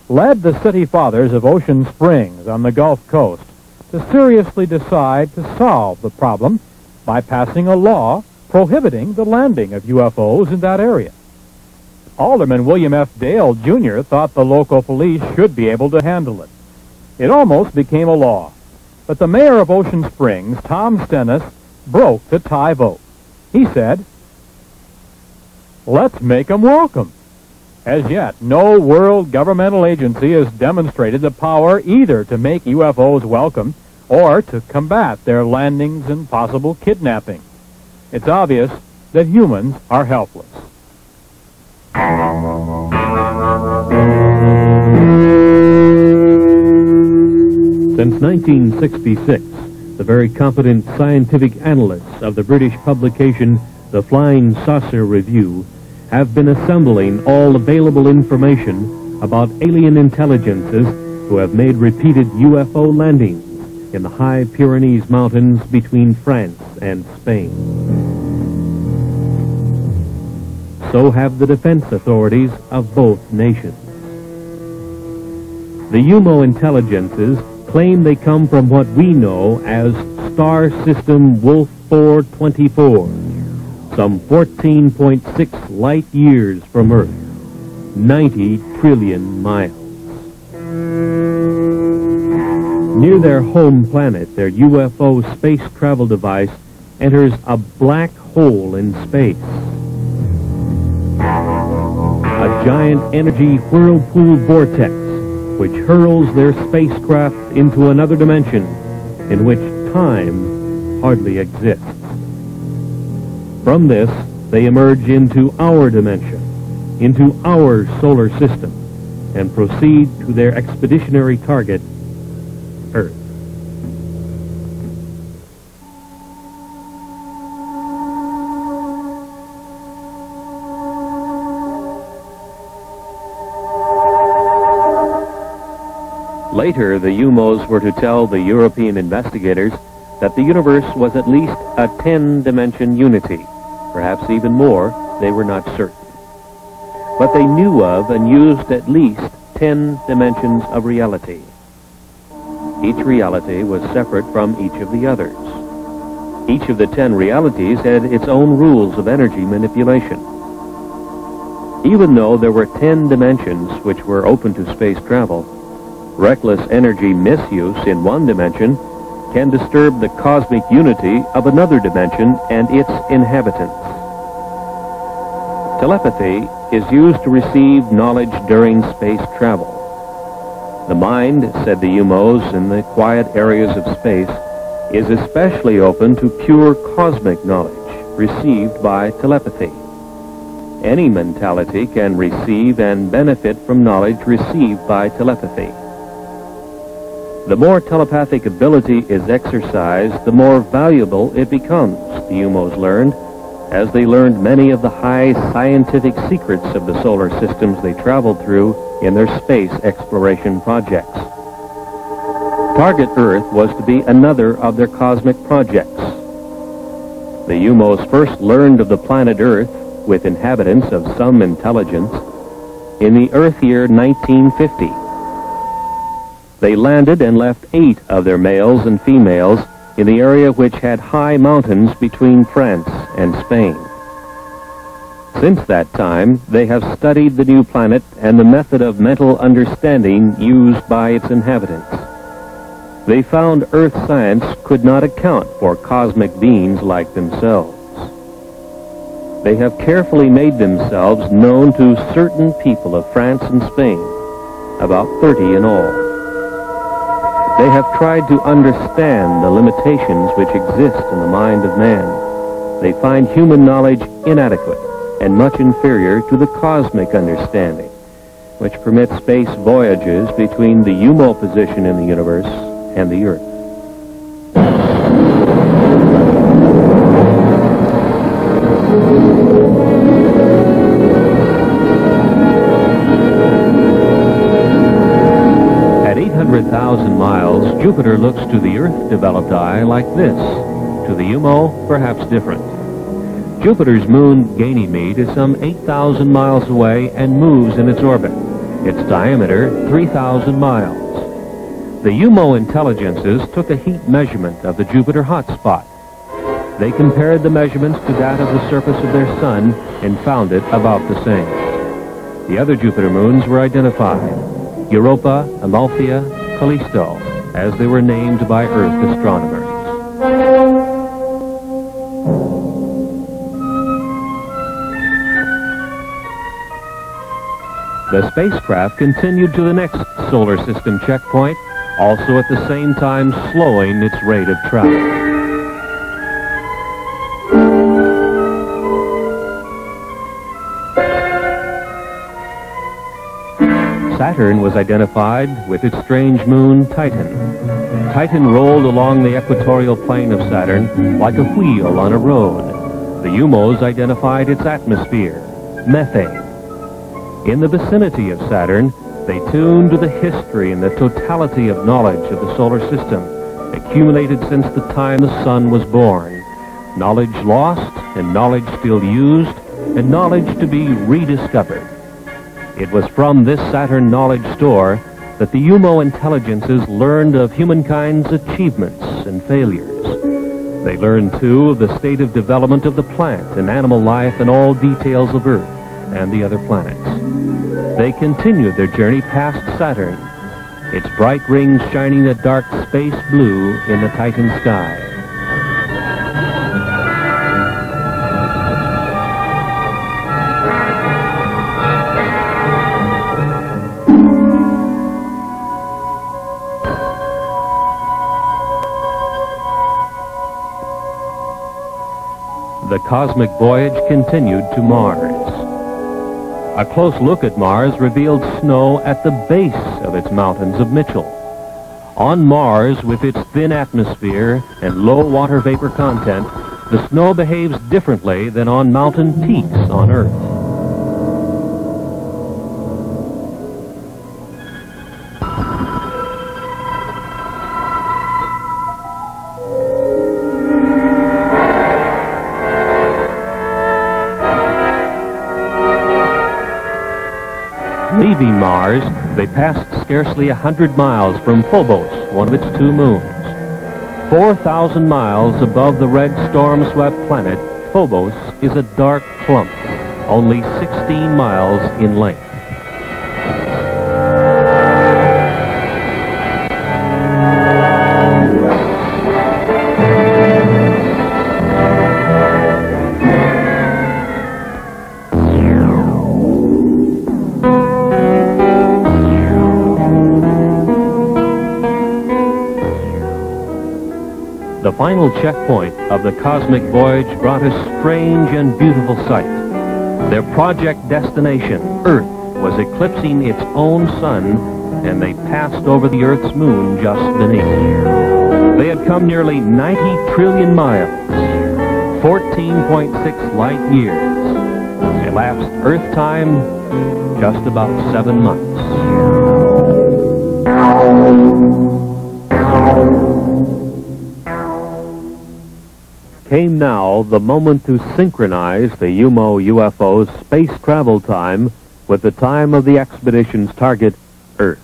Speaker 5: led the city fathers of Ocean Springs on the Gulf Coast to seriously decide to solve the problem by passing a law prohibiting the landing of UFOs in that area. Alderman William F. Dale, Jr. thought the local police should be able to handle it. It almost became a law. But the mayor of Ocean Springs, Tom Stennis, broke the tie vote. He said, "Let's make them welcome." As yet, no world governmental agency has demonstrated the power either to make UFOs welcome or to combat their landings and possible kidnapping. It's obvious that humans are helpless.
Speaker 3: Since 1966, the very competent scientific analysts of the British publication The Flying Saucer Review have been assembling all available information about alien intelligences who have made repeated UFO landings in the high Pyrenees Mountains between France and Spain. So have the defense authorities of both nations. The UMO intelligences claim they come from what we know as Star System Wolf 424, some 14.6 light years from Earth, 90 trillion miles. Near their home planet, their UFO space travel device enters a black hole in space. A giant energy whirlpool vortex which hurls their spacecraft into another dimension in which time hardly exists. From this, they emerge into our dimension, into our solar system, and proceed to their expeditionary target, Earth. Later, the UMOs were to tell the European investigators that the universe was at least a 10-dimension unity. Perhaps even more, they were not certain. But they knew of and used at least 10 dimensions of reality. Each reality was separate from each of the others. Each of the 10 realities had its own rules of energy manipulation. Even though there were 10 dimensions which were open to space travel, reckless energy misuse in one dimension can disturb the cosmic unity of another dimension and its inhabitants. Telepathy is used to receive knowledge during space travel. The mind, said the UMOs in the quiet areas of space, is especially open to pure cosmic knowledge received by telepathy. Any mentality can receive and benefit from knowledge received by telepathy. The more telepathic ability is exercised, the more valuable it becomes, the UMOs learned, as they learned many of the high scientific secrets of the solar systems they traveled through in their space exploration projects. Target Earth was to be another of their cosmic projects. The UMOs first learned of the planet Earth, with inhabitants of some intelligence, in the Earth year 1950. They landed and left 8 of their males and females in the area which had high mountains between France and Spain. Since that time, they have studied the new planet and the method of mental understanding used by its inhabitants. They found Earth science could not account for cosmic beings like themselves. They have carefully made themselves known to certain people of France and Spain, about 30 in all. They have tried to understand the limitations which exist in the mind of man. They find human knowledge inadequate and much inferior to the cosmic understanding, which permits space voyages between the UMO position in the universe and the Earth. At 800,000 miles, Jupiter looks to the Earth-developed eye like this. To the UMO, perhaps different. Jupiter's moon, Ganymede, is some 8,000 miles away and moves in its orbit. Its diameter, 3,000 miles. The UMO intelligences took a heat measurement of the Jupiter hotspot. They compared the measurements to that of the surface of their sun and found it about the same. The other Jupiter moons were identified: Europa, Amalthea, Callisto, as they were named by Earth astronomers. The spacecraft continued to the next solar system checkpoint, also at the same time slowing its rate of travel. Saturn was identified with its strange moon, Titan. Titan rolled along the equatorial plane of Saturn like a wheel on a road. The UMOs identified its atmosphere, methane. In the vicinity of Saturn, they tuned to the history and the totality of knowledge of the solar system, accumulated since the time the sun was born. Knowledge lost, and knowledge still used, and knowledge to be rediscovered. It was from this Saturn knowledge store that the UMO intelligences learned of humankind's achievements and failures. They learned, too, of the state of development of the plant and animal life and all details of Earth and the other planets. They continued their journey past Saturn, its bright rings shining a dark space blue in the Titan sky. The cosmic voyage continued to Mars. A close look at Mars revealed snow at the base of its mountains of Mitchell. On Mars, with its thin atmosphere and low water vapor content, the snow behaves differently than on mountain peaks on Earth. Leaving Mars, they passed scarcely 100 miles from Phobos, one of its two moons. 4,000 miles above the red storm-swept planet, Phobos is a dark clump, only 16 miles in length. The final checkpoint of the cosmic voyage brought a strange and beautiful sight. Their project destination, Earth, was eclipsing its own sun, and they passed over the Earth's moon just beneath. They had come nearly 90 trillion miles, 14.6 light years. Elapsed Earth time, just about 7 months. Came now the moment to synchronize the UFO's space travel time with the time of the expedition's target, Earth.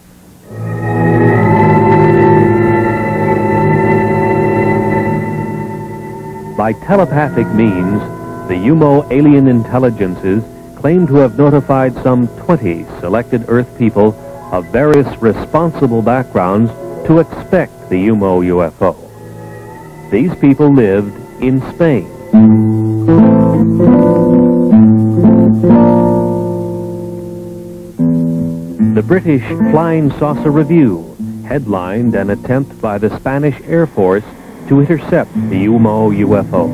Speaker 3: By telepathic means, the UMO alien intelligences claim to have notified some 20 selected Earth people of various responsible backgrounds to expect the UFO. These people lived in Spain. The British Flying Saucer Review headlined an attempt by the Spanish Air Force to intercept the UFO.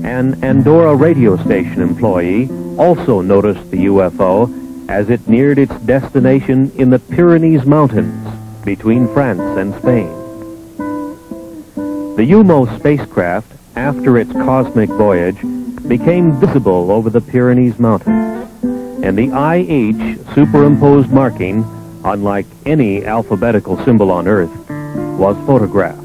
Speaker 3: An Andorra radio station employee also noticed the UFO as it neared its destination in the Pyrenees Mountains between France and Spain. The UMO spacecraft, after its cosmic voyage, became visible over the Pyrenees Mountains, and the IH superimposed marking, unlike any alphabetical symbol on Earth, was photographed.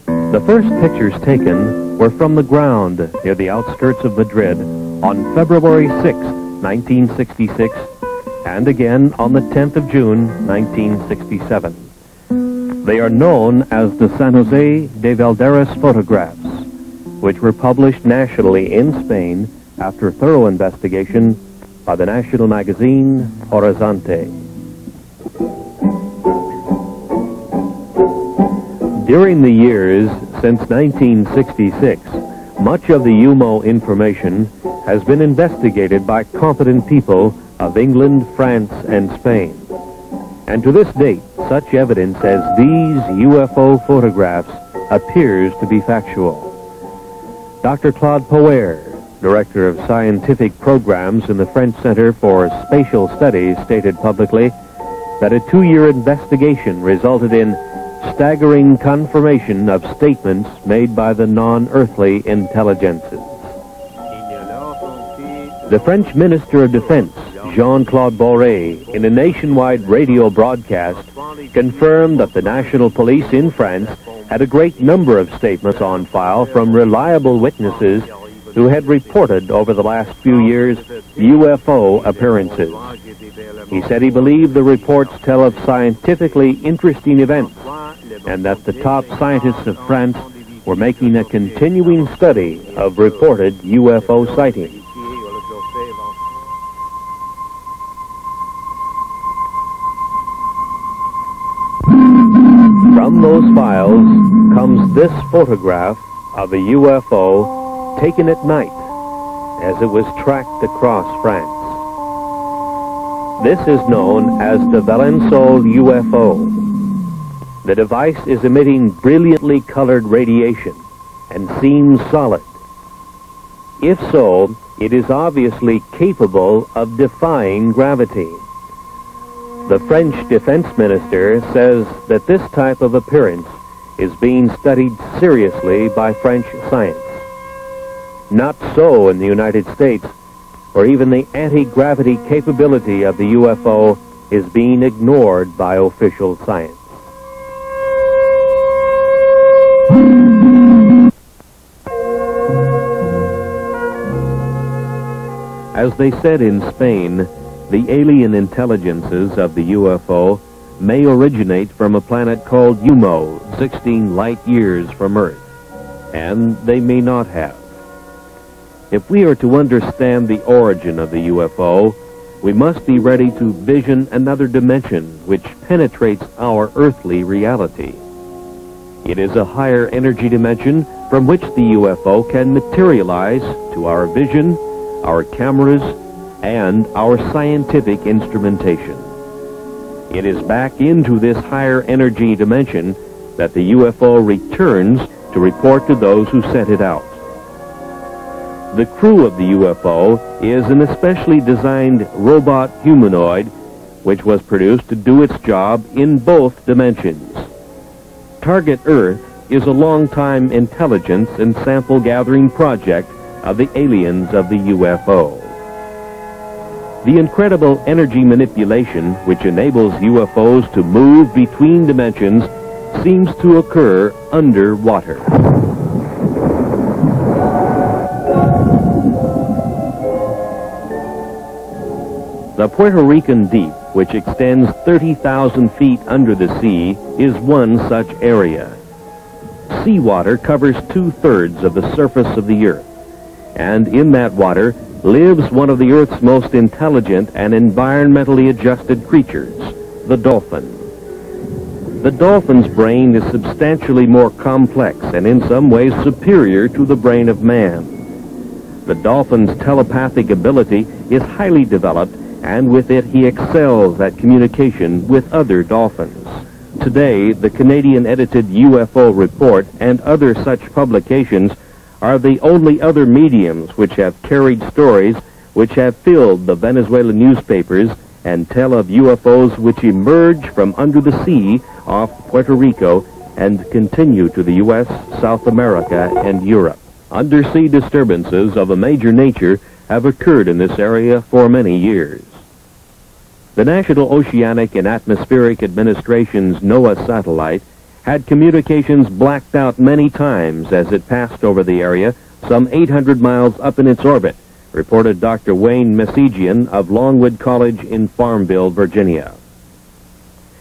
Speaker 3: The first pictures taken were from the ground near the outskirts of Madrid on February 6, 1966, and again on the 10th of June, 1967. They are known as the San Jose de Valderas photographs, which were published nationally in Spain after thorough investigation by the national magazine Horizonte. During the years since 1966, much of the UMO information has been investigated by competent people of England, France, and Spain. And to this date, such evidence as these UFO photographs appears to be factual. Dr. Claude Poer, Director of Scientific Programs in the French Center for Spatial Studies, stated publicly that a 2-year investigation resulted in staggering confirmation of statements made by the non-earthly intelligences. The French Minister of Defense, Jean-Claude Boré, in a nationwide radio broadcast, confirmed that the national police in France had a great number of statements on file from reliable witnesses who had reported over the last few years UFO appearances. He said he believed the reports tell of scientifically interesting events and that the top scientists of France were making a continuing study of reported UFO sightings. From those files comes this photograph of a UFO taken at night as it was tracked across France. This is known as the Valençol UFO. The device is emitting brilliantly colored radiation, and seems solid. If so, it is obviously capable of defying gravity. The French defense minister says that this type of appearance is being studied seriously by French science. Not so in the United States, where even the anti-gravity capability of the UFO is being ignored by official science. As they said in Spain, the alien intelligences of the UFO may originate from a planet called UMO, 16 light years from Earth, and they may not have. If we are to understand the origin of the UFO, we must be ready to vision another dimension which penetrates our earthly reality. It is a higher energy dimension from which the UFO can materialize to our vision, our cameras, and our scientific instrumentation. It is back into this higher energy dimension that the UFO returns to report to those who sent it out. The crew of the UFO is an especially designed robot humanoid which was produced to do its job in both dimensions. Target Earth is a long-time intelligence and sample gathering project of the aliens of the UFO. The incredible energy manipulation which enables UFOs to move between dimensions seems to occur underwater. The Puerto Rican Deep, which extends 30,000 feet under the sea, is one such area. Seawater covers 2/3 of the surface of the Earth, and in that water lives one of the Earth's most intelligent and environmentally adjusted creatures, the dolphin. The dolphin's brain is substantially more complex and in some ways superior to the brain of man. The dolphin's telepathic ability is highly developed, and with it he excels at communication with other dolphins. Today, the Canadian-edited UFO Report and other such publications are the only other mediums which have carried stories which have filled the Venezuelan newspapers and tell of UFOs which emerge from under the sea off Puerto Rico and continue to the U.S., South America, and Europe. Undersea disturbances of a major nature have occurred in this area for many years. The National Oceanic and Atmospheric Administration's NOAA satellite had communications blacked out many times as it passed over the area some 800 miles up in its orbit, reported Dr. Wayne Messigian of Longwood College in Farmville, Virginia.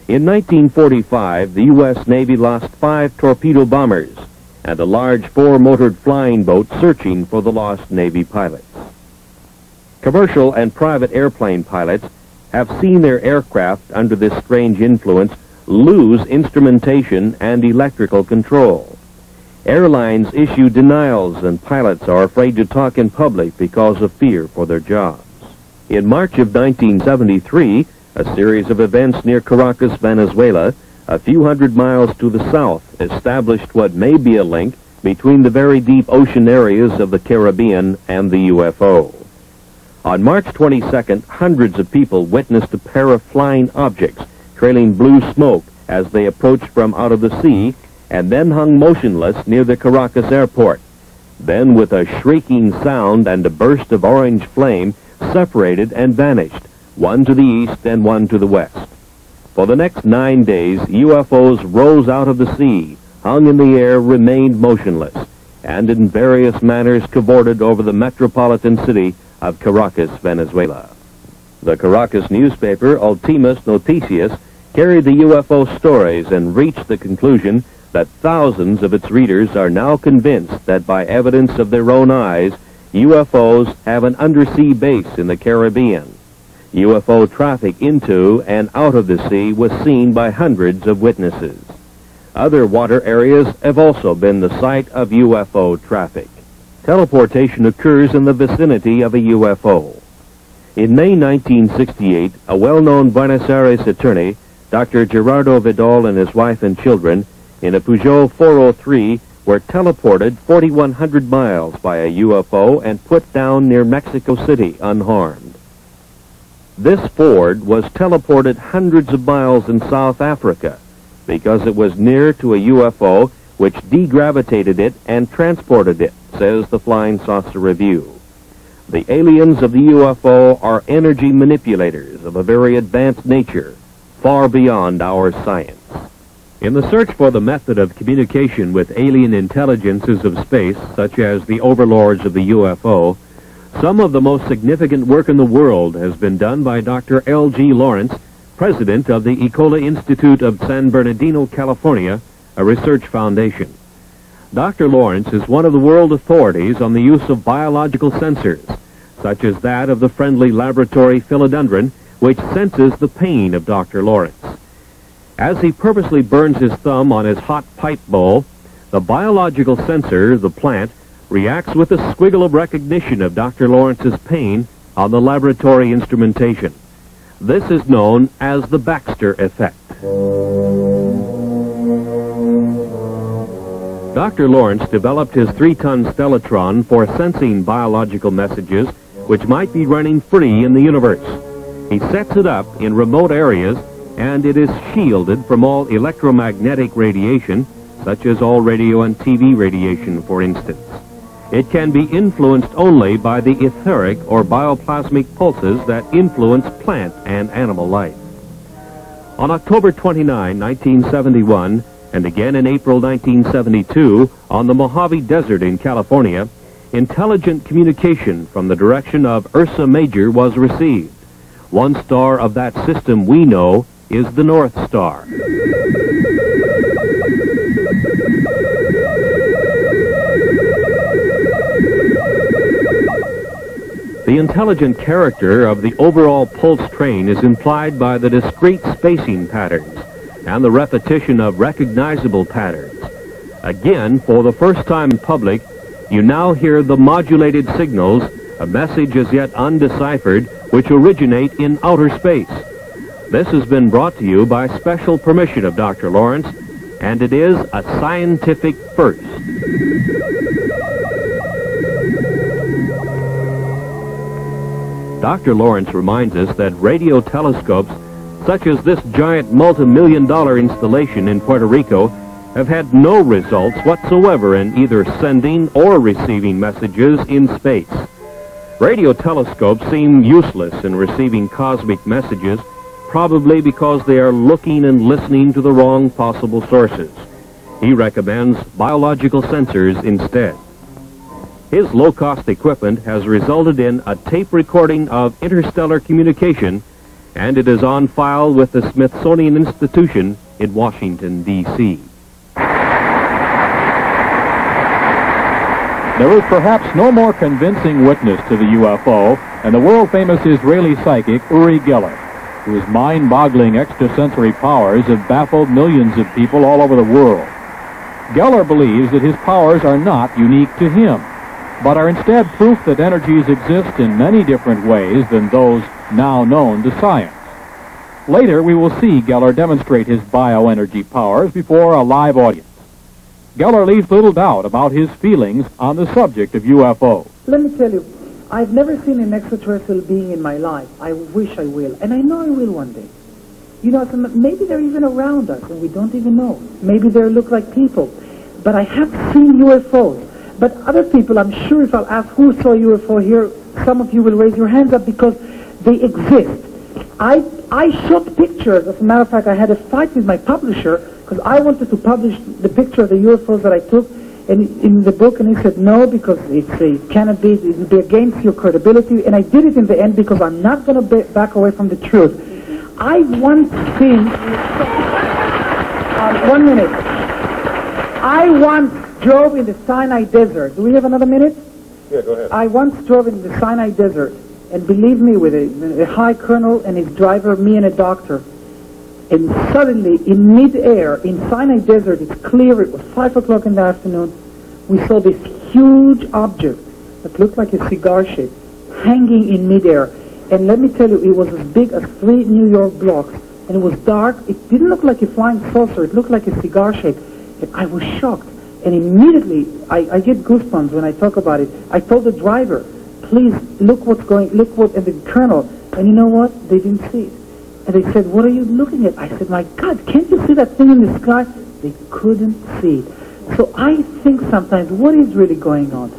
Speaker 3: In 1945, the U.S. Navy lost 5 torpedo bombers and a large 4-motored flying boat searching for the lost Navy pilots. Commercial and private airplane pilots have seen their aircraft under this strange influence lose instrumentation and electrical control. Airlines issue denials and pilots are afraid to talk in public because of fear for their jobs. In March of 1973, a series of events near Caracas, Venezuela, a few hundred miles to the south, established what may be a link between the very deep ocean areas of the Caribbean and the UFO. On March 22nd, hundreds of people witnessed a pair of flying objects trailing blue smoke as they approached from out of the sea and then hung motionless near the Caracas airport. Then, with a shrieking sound and a burst of orange flame, separated and vanished, one to the east and one to the west. For the next 9 days, UFOs rose out of the sea, hung in the air, remained motionless, and in various manners cavorted over the metropolitan city of Caracas, Venezuela. The Caracas newspaper, Ultimas Noticias, carried the UFO stories and reached the conclusion that thousands of its readers are now convinced that by evidence of their own eyes, UFOs have an undersea base in the Caribbean. UFO traffic into and out of the sea was seen by hundreds of witnesses. Other water areas have also been the site of UFO traffic. Teleportation occurs in the vicinity of a UFO. In May 1968, a well-known Buenos Aires attorney, Dr. Gerardo Vidal, and his wife and children, in a Peugeot 403, were teleported 4,100 miles by a UFO and put down near Mexico City unharmed. This Ford was teleported hundreds of miles in South Africa because it was near to a UFO which degravitated it and transported it, says the Flying Saucer Review. The aliens of the UFO are energy manipulators of a very advanced nature, far beyond our science. In the search for the method of communication with alien intelligences of space, such as the overlords of the UFO, some of the most significant work in the world has been done by Dr. L.G. Lawrence, president of the Ecola Institute of San Bernardino, California, a research foundation. Dr. Lawrence is one of the world authorities on the use of biological sensors, such as that of the friendly laboratory philodendron, which senses the pain of Dr. Lawrence. As he purposely burns his thumb on his hot pipe bowl, the biological sensor, the plant, reacts with a squiggle of recognition of Dr. Lawrence's pain on the laboratory instrumentation. This is known as the Baxter effect. Dr. Lawrence developed his 3-ton stellatron for sensing biological messages which might be running free in the universe. He sets it up in remote areas, and it is shielded from all electromagnetic radiation, such as all radio and TV radiation, for instance. It can be influenced only by the etheric or bioplasmic pulses that influence plant and animal life. On October 29, 1971, and again in April 1972, on the Mojave Desert in California, intelligent communication from the direction of Ursa Major was received. One star of that system we know is the North Star. The intelligent character of the overall pulse train is implied by the discrete spacing patterns and the repetition of recognizable patterns. Again, for the first time in public, you now hear the modulated signals, a message as yet undeciphered, which originate in outer space. This has been brought to you by special permission of Dr. Lawrence, and it is a scientific first. Dr. Lawrence reminds us that radio telescopes, such as this giant multi-million-dollar installation in Puerto Rico, have had no results whatsoever in either sending or receiving messages in space. Radio telescopes seem useless in receiving cosmic messages, probably because they are looking and listening to the wrong possible sources. He recommends biological sensors instead. His low-cost equipment has resulted in a tape recording of interstellar communication, and it is on file with the Smithsonian Institution in Washington, D.C.
Speaker 5: There is perhaps no more convincing witness to the UFO than the world-famous Israeli psychic Uri Geller, whose mind-boggling extrasensory powers have baffled millions of people all over the world. Geller believes that his powers are not unique to him, but are instead proof that energies exist in many different ways than those now known to science. Later, we will see Geller demonstrate his bioenergy powers before a live audience. Geller leaves little doubt about his feelings on the subject of UFO.
Speaker 13: Let me tell you, I've never seen an extraterrestrial being in my life. I wish I will, and I know I will one day. You know, maybe they're even around us, and we don't even know. Maybe they look like people. But I have seen UFOs. But other people, I'm sure if I'll ask who saw UFO here, some of you will raise your hands up because they exist. I shot pictures. As a matter of fact, I had a fight with my publisher because I wanted to publish the picture of the UFOs that I took in the book, and he said no because it cannot be, it would be against your credibility. And I did it in the end because I'm not going to back away from the truth. I once seen... 1 minute. I once drove in the Sinai Desert. Do we have another minute?
Speaker 8: Yeah, go ahead.
Speaker 13: I once drove in the Sinai Desert, and believe me, with a high colonel and his driver, me and a doctor. And suddenly, in mid-air, in Sinai Desert, it's clear, it was 5 o'clock in the afternoon, we saw this huge object that looked like a cigar shape hanging in mid-air. And let me tell you, it was as big as 3 New York blocks, and it was dark. It didn't look like a flying saucer. It looked like a cigar shape. And I was shocked. And immediately, I get goosebumps when I talk about it. I told the driver, please, look what, and the colonel, and you know what? They didn't see it. And they said, what are you looking at? I said, my God, can't you see that thing in the sky? They couldn't see it. So I think sometimes, what is really going on?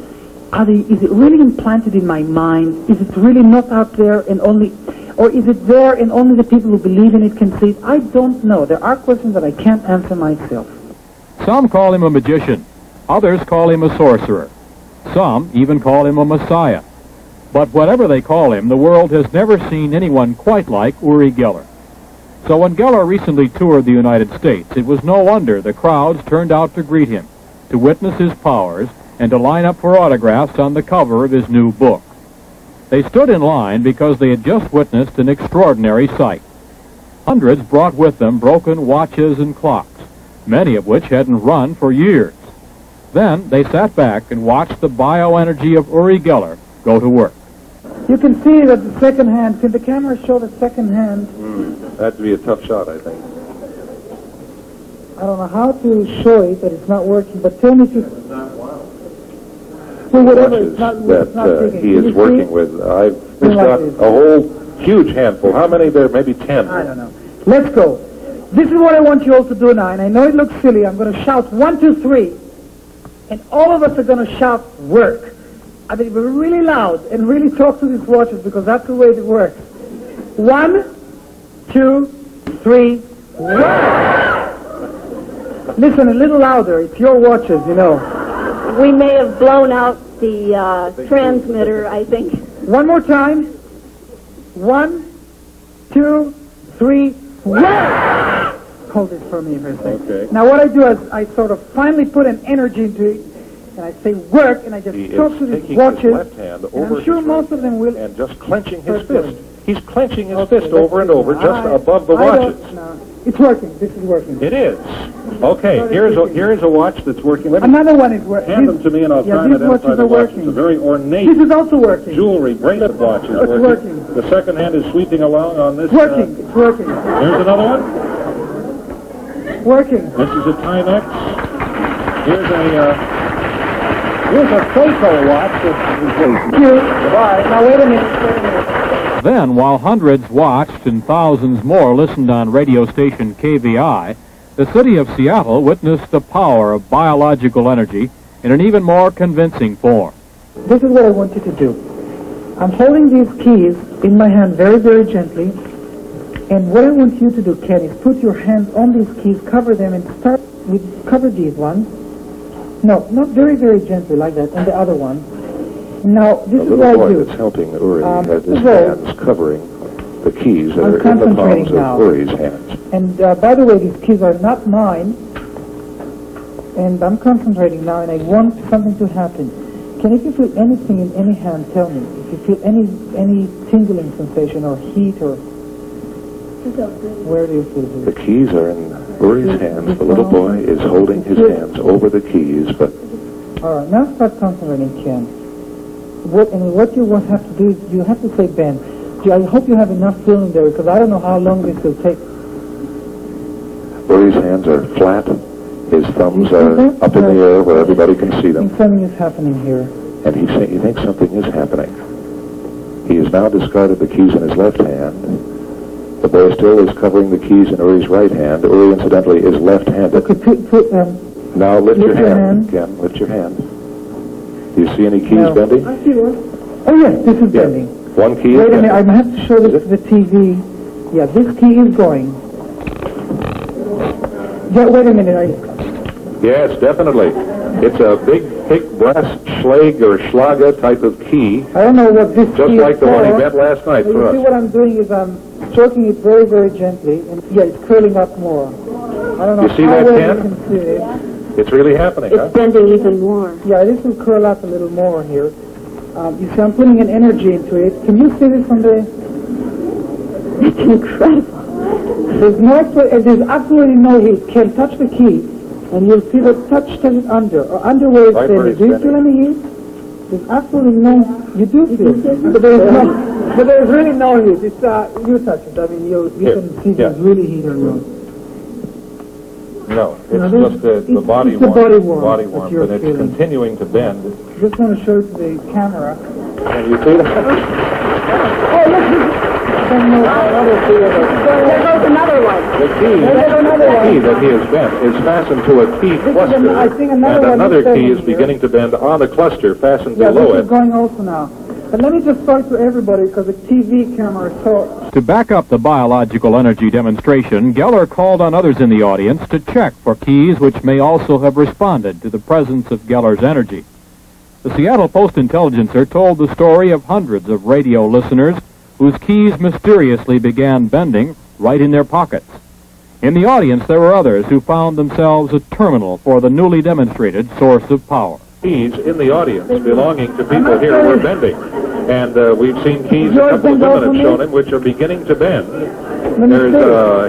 Speaker 13: Is it really implanted in my mind? Is it really not out there and only, or is it there and only the people who believe in it can see it? I don't know. There are questions that I can't answer myself.
Speaker 5: Some call him a magician. Others call him a sorcerer. Some even call him a messiah. But whatever they call him, the world has never seen anyone quite like Uri Geller. So when Geller recently toured the United States, it was no wonder the crowds turned out to greet him, to witness his powers, and to line up for autographs on the cover of his new book. They stood in line because they had just witnessed an extraordinary sight. Hundreds brought with them broken watches and clocks, many of which hadn't run for years. Then they sat back and watched the bioenergy of Uri Geller go to work.
Speaker 13: You can see that the second hand. Can the camera show the second hand?
Speaker 8: That'd be a tough shot, I think.
Speaker 13: I don't know how to show it, but it's not working. But tell me if you... Well, whatever, it's not
Speaker 8: he is working with. He's got a whole huge handful. How many there? Maybe 10.
Speaker 13: I don't know. Let's go. This is what I want you all to do now, and I know it looks silly. I'm going to shout 1, 2, 3, and all of us are going to shout work. I mean, we're really loud and really talk to these watches because that's the way it works. 1, 2, 3, work! Listen a little louder. It's your watches, you know.
Speaker 14: We may have blown out the transmitter, I think.
Speaker 13: One more time. 1, 2, 3, work! Hold it for me for a second.
Speaker 8: Okay.
Speaker 13: Now what I do is I sort of finally put an energy into it, and I say work, and I just talk to these watches,
Speaker 8: his left hand over
Speaker 13: and I'm sure most of them will...
Speaker 8: And just clenching his fist. He's clenching his fist over and over just above the watches.
Speaker 13: It's working. This is working.
Speaker 8: It is. Okay, here's a watch that's working.
Speaker 13: Another one is working.
Speaker 8: Hand them to me and I'll try and identify the watch. It's a very ornate...
Speaker 13: This is also working.
Speaker 8: Jewelry bracelet watch is working. The second hand is sweeping along on this...
Speaker 13: Working. It's working.
Speaker 8: Here's another one.
Speaker 13: Working.
Speaker 8: This is a Timex. Here's a Seiko watch.
Speaker 13: Goodbye. Now wait a minute.
Speaker 5: Then, while hundreds watched and thousands more listened on radio station KVI, the city of Seattle witnessed the power of biological energy in an even more convincing form.
Speaker 13: This is what I want you to do. I'm holding these keys in my hand very, very gently. And what I want you to do, Ken, is put your hands on these keys, cover them, and cover these ones. No, not very, very gently like that, and the other one. Now, this is what I do.
Speaker 8: The little boy that's helping Uri has his hands covering the keys that are in the palms of Uri's hands.
Speaker 13: And by the way, these keys are not mine. And I'm concentrating now, and I want something to happen. Can if you feel anything in any hand, tell me. If you feel any tingling sensation or heat or... Where do you feel this?
Speaker 8: The keys are in Uri's hands. The little boy is holding his hands over the keys, but...
Speaker 13: All right, now start concentrating, Ken. What you have to do is you have to say, Ben, I hope you have enough feeling there because I don't know how long this will take.
Speaker 8: Uri's hands are flat. His thumbs are up in the air where everybody can see them.
Speaker 13: And something is happening here.
Speaker 8: And he thinks something is happening. He has now discarded the keys in his left hand. The boy still is covering the keys in Uri's right hand. Uri, incidentally, is left-handed. Now lift your hand. Again, lift your hand. Do you see any keys bending?
Speaker 13: I see one. Oh, yes, this is bending.
Speaker 8: One key
Speaker 13: Wait a minute, I have to show this to the TV. Yeah, this key is going. Yeah, wait a minute.
Speaker 8: Yes, definitely. It's a big, thick brass schlag or schlager type of key.
Speaker 13: I don't know what this key is
Speaker 8: just like the one he bent last night for us.
Speaker 13: You see what I'm doing is I'm stroking it very, very gently. And yeah, it's curling up more. I don't know
Speaker 8: you see that, Ken?
Speaker 13: You can see it.
Speaker 8: It's really happening,
Speaker 14: It's bending even more.
Speaker 13: Yeah, this will curl up a little more here. You see, I'm putting an energy into it. Can you see this from the...
Speaker 14: It's incredible.
Speaker 13: There's absolutely no heat. Can touch the key, and you'll see the touch it under, or under where it's bending. Do you feel any heat? There's absolutely no... You do feel but there's really no heat. It's, you touch it. I mean, you can see there's really heat on you.
Speaker 8: No, it's
Speaker 13: No,
Speaker 8: just the body
Speaker 13: it's the
Speaker 8: warm.
Speaker 13: body warm that you're
Speaker 8: but it's
Speaker 13: feeling.
Speaker 8: continuing to bend.
Speaker 13: Just want to show it to the camera.
Speaker 8: Can you see that?
Speaker 13: Oh, look, I don't know how other
Speaker 14: There goes another one.
Speaker 8: The key that he has bent is fastened to a key cluster,
Speaker 13: I think
Speaker 8: and
Speaker 13: another one
Speaker 8: another
Speaker 13: is
Speaker 8: key is
Speaker 13: here.
Speaker 8: beginning to bend on the cluster fastened
Speaker 13: Yeah,
Speaker 8: below
Speaker 13: this is
Speaker 8: it.
Speaker 13: going also now. But let me just talk to everybody because the TV camera is so...
Speaker 5: To back up the biological energy demonstration, Geller called on others in the audience to check for keys which may also have responded to the presence of Geller's energy. The Seattle Post-Intelligencer told the story of hundreds of radio listeners whose keys mysteriously began bending right in their pockets. In the audience, there were others who found themselves a terminal for the newly demonstrated source of power.
Speaker 8: Keys in the audience belonging to people here were bending. And we've seen keys, a couple of women have shown him, which are beginning to bend.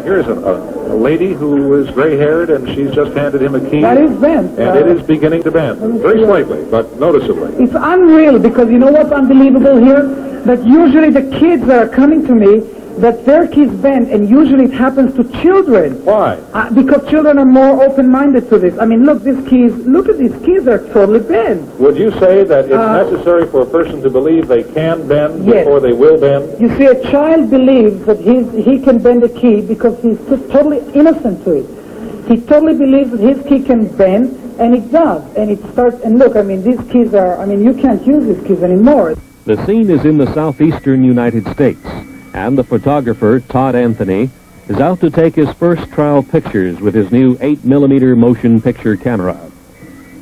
Speaker 8: Here's a lady who is gray-haired, and she's just handed him a key.
Speaker 13: That is bent.
Speaker 8: And it is beginning to bend, very slightly, but noticeably.
Speaker 13: It's unreal because you know what's unbelievable here? That usually the kids that are coming to me, that their keys bend, and usually it happens to children.
Speaker 8: Why?
Speaker 13: Because children are more open-minded to this. I mean, look, these keys, look at these keys, they're totally bent.
Speaker 8: Would you say that it's necessary for a person to believe they can bend before they will bend?
Speaker 13: You see, a child believes that he can bend a key because he's just totally innocent to it. He totally believes that his key can bend, and it does. And it starts, and look, I mean, these keys are, I mean, you can't use these keys anymore.
Speaker 3: The scene is in the southeastern United States, and the photographer, Todd Anthony, is out to take his first trial pictures with his new 8mm motion picture camera.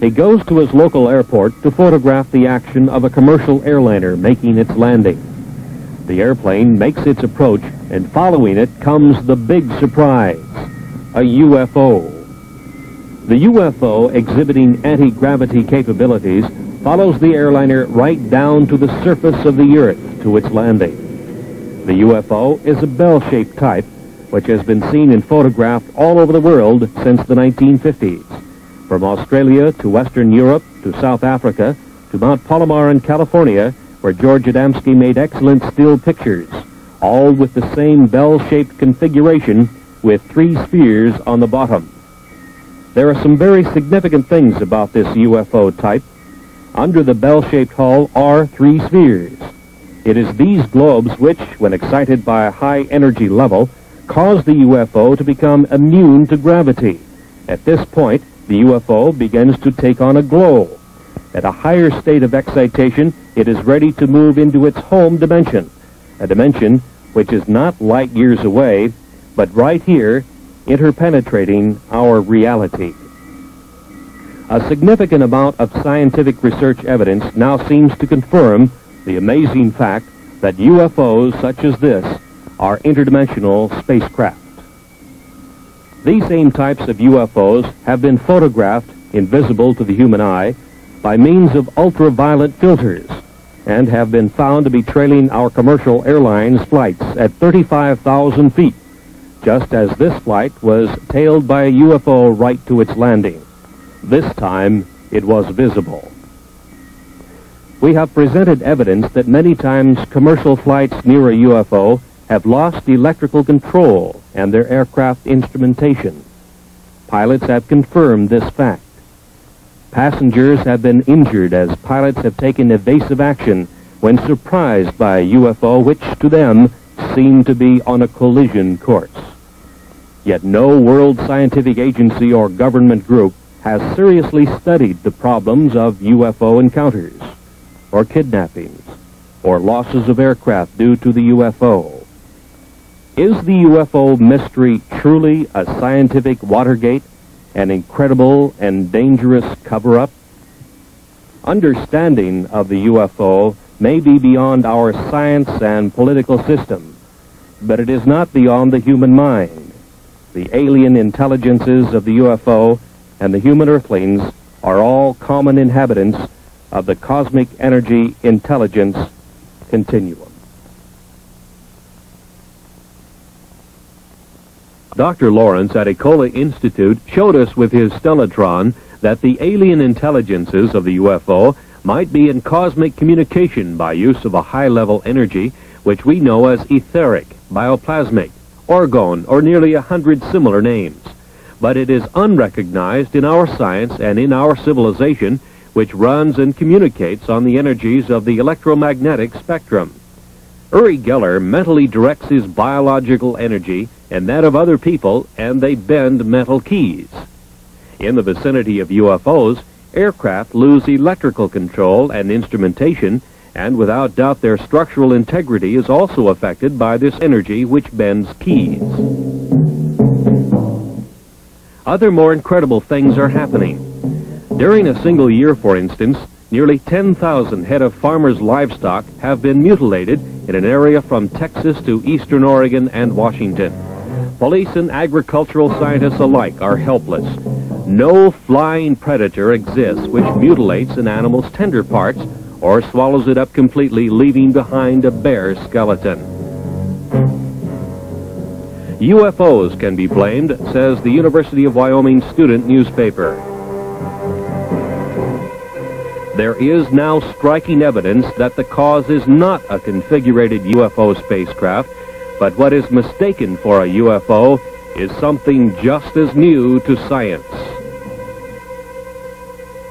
Speaker 3: He goes to his local airport to photograph the action of a commercial airliner making its landing. The airplane makes its approach, and following it comes the big surprise, a UFO. The UFO, exhibiting anti-gravity capabilities, follows the airliner right down to the surface of the Earth to its landing. The UFO is a bell-shaped type, which has been seen and photographed all over the world since the 1950s, from Australia to Western Europe to South Africa to Mount Palomar in California, where George Adamski made excellent still pictures, all with the same bell-shaped configuration with 3 spheres on the bottom. There are some very significant things about this UFO type. Under the bell-shaped hull are 3 spheres. It is these globes which, when excited by a high energy level, cause the UFO to become immune to gravity. At this point, the UFO begins to take on a glow. At a higher state of excitation, it is ready to move into its home dimension, a dimension which is not light years away, but right here, interpenetrating our reality. A significant amount of scientific research evidence now seems to confirm the amazing fact that UFOs such as this are interdimensional spacecraft. These same types of UFOs have been photographed, invisible to the human eye, by means of ultraviolet filters, and have been found to be trailing our commercial airlines' flights at 35,000 feet, just as this flight was tailed by a UFO right to its landing. This time, it was visible. We have presented evidence that many times commercial flights near a UFO have lost electrical control and their aircraft instrumentation. Pilots have confirmed this fact. Passengers have been injured as pilots have taken evasive action when surprised by a UFO which to them seemed to be on a collision course. Yet no world scientific agency or government group has seriously studied the problems of UFO encounters, or kidnappings, or losses of aircraft due to the UFO. Is the UFO mystery truly a scientific Watergate, an incredible and dangerous cover-up? Understanding of the UFO may be beyond our science and political system, but it is not beyond the human mind. The alien intelligences of the UFO and the human earthlings are all common inhabitants of the cosmic energy intelligence continuum. Dr. Lawrence at Ecola Institute showed us with his stellatron that the alien intelligences of the UFO might be in cosmic communication by use of a high-level energy which we know as etheric, bioplasmic, orgone, or nearly 100 similar names. but it is unrecognized in our science and in our civilization, which runs and communicates on the energies of the electromagnetic spectrum. Uri Geller mentally directs his biological energy and that of other people, and they bend metal keys. In the vicinity of UFOs, aircraft lose electrical control and instrumentation, and without doubt their structural integrity is also affected by this energy which bends keys. Other more incredible things are happening. During a single year, for instance, nearly 10,000 head of farmers' livestock have been mutilated in an area from Texas to eastern Oregon and Washington. Police and agricultural scientists alike are helpless. No flying predator exists which mutilates an animal's tender parts or swallows it up completely, leaving behind a bare skeleton. UFOs can be blamed, says the University of Wyoming student newspaper. There is now striking evidence that the cause is not a configurated UFO spacecraft, but what is mistaken for a UFO is something just as new to science.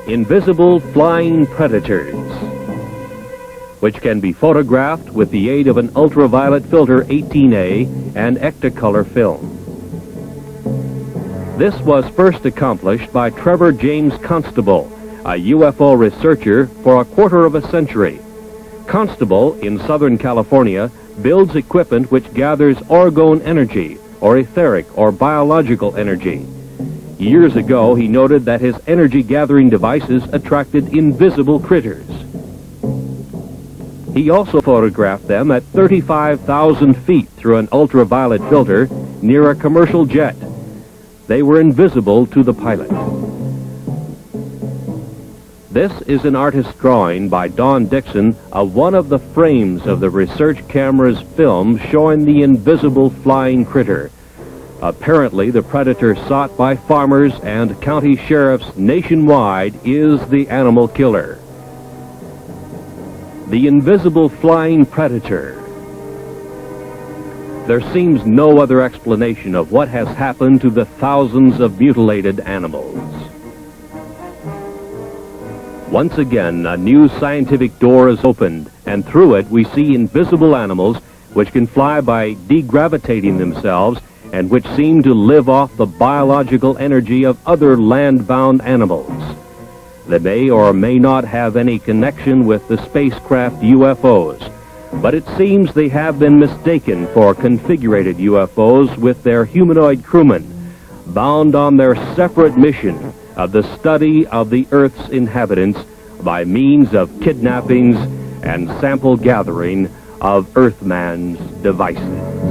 Speaker 3: Invisible flying predators, which can be photographed with the aid of an ultraviolet filter 18A and Ectacolor film. This was first accomplished by Trevor James Constable, a UFO researcher for a quarter of a century. Constable, in Southern California, builds equipment which gathers orgone energy, or etheric or biological energy. Years ago, he noted that his energy-gathering devices attracted invisible critters. He also photographed them at 35,000 feet through an ultraviolet filter near a commercial jet. They were invisible to the pilot. This is an artist's drawing by Don Dixon of one of the frames of the research camera's film showing the invisible flying critter. Apparently, the predator sought by farmers and county sheriffs nationwide is the animal killer. The invisible flying predator. There seems no other explanation of what has happened to the thousands of mutilated animals. Once again, a new scientific door is opened, and through it we see invisible animals which can fly by degravitating themselves and which seem to live off the biological energy of other land-bound animals. They may or may not have any connection with the spacecraft UFOs, but it seems they have been mistaken for configurated UFOs with their humanoid crewmen, bound on their separate mission of the study of the Earth's inhabitants by means of kidnappings and sample gathering of Earthman's devices.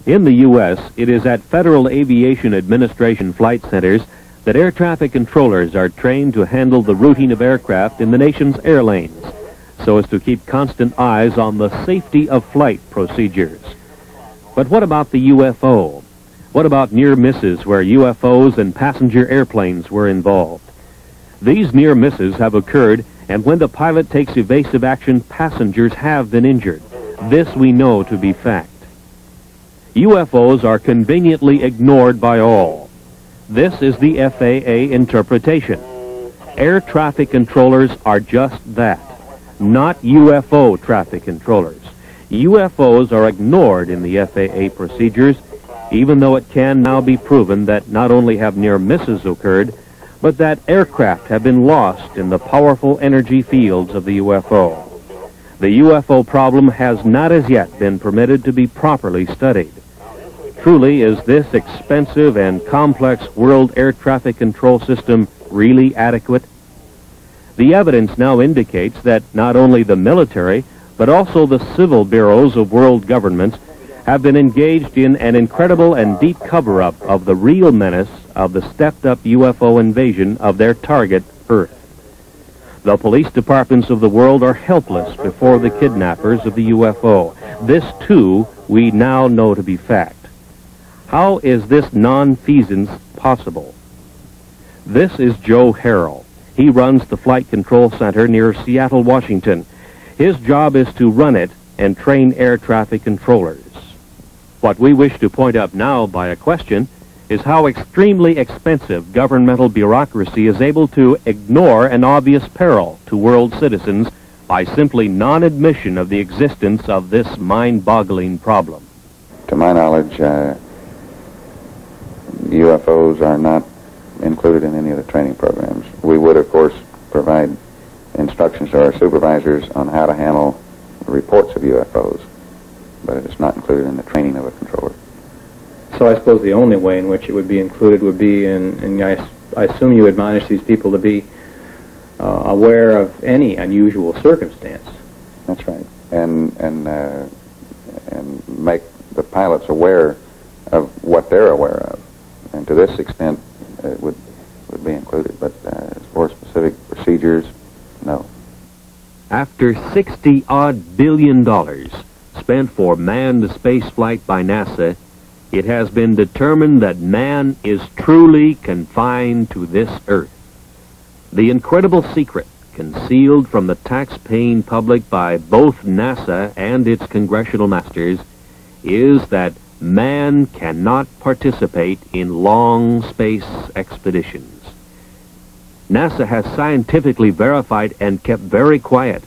Speaker 3: In the U.S., it is at Federal Aviation Administration flight centers that air traffic controllers are trained to handle the routing of aircraft in the nation's air lanes, so as to keep constant eyes on the safety of flight procedures. But what about the UFO? What about near misses where UFOs and passenger airplanes were involved? These near misses have occurred, and when the pilot takes evasive action, passengers have been injured. This we know to be fact. UFOs are conveniently ignored by all. This is the FAA interpretation. Air traffic controllers are just that, not UFO traffic controllers. UFOs are ignored in the FAA procedures, even though it can now be proven that not only have near misses occurred, but that aircraft have been lost in the powerful energy fields of the UFO. The UFO problem has not as yet been permitted to be properly studied. Truly, is this expensive and complex world air traffic control system really adequate? The evidence now indicates that not only the military, but also the civil bureaus of world governments have been engaged in an incredible and deep cover-up of the real menace of the stepped-up UFO invasion of their target, Earth. The police departments of the world are helpless before the kidnappers of the UFO. This, too, we now know to be fact. How is this nonfeasance possible? This is Joe Harrell. He runs the Flight Control Center near Seattle, Washington. His job is to run it and train air traffic controllers. What we wish to point up now by a question is how extremely expensive governmental bureaucracy is able to ignore an obvious peril to world citizens by simply non-admission of the existence of this mind-boggling problem.
Speaker 15: To my knowledge, UFOs are not included in any of the training programs. We would, of course, provide instructions to our supervisors on how to handle reports of UFOs, but it is not included in the training of a controller.
Speaker 16: So I suppose the only way in which it would be included would be, and I assume you admonish these people to be aware of any unusual circumstance.
Speaker 15: That's right, and make the pilots aware of what they're aware of, and to this extent it would be included. But as for specific procedures, no.
Speaker 3: After $60-odd billion spent for manned spaceflight by NASA, it has been determined that man is truly confined to this Earth. The incredible secret concealed from the tax-paying public by both NASA and its congressional masters is that man cannot participate in long space expeditions. NASA has scientifically verified and kept very quiet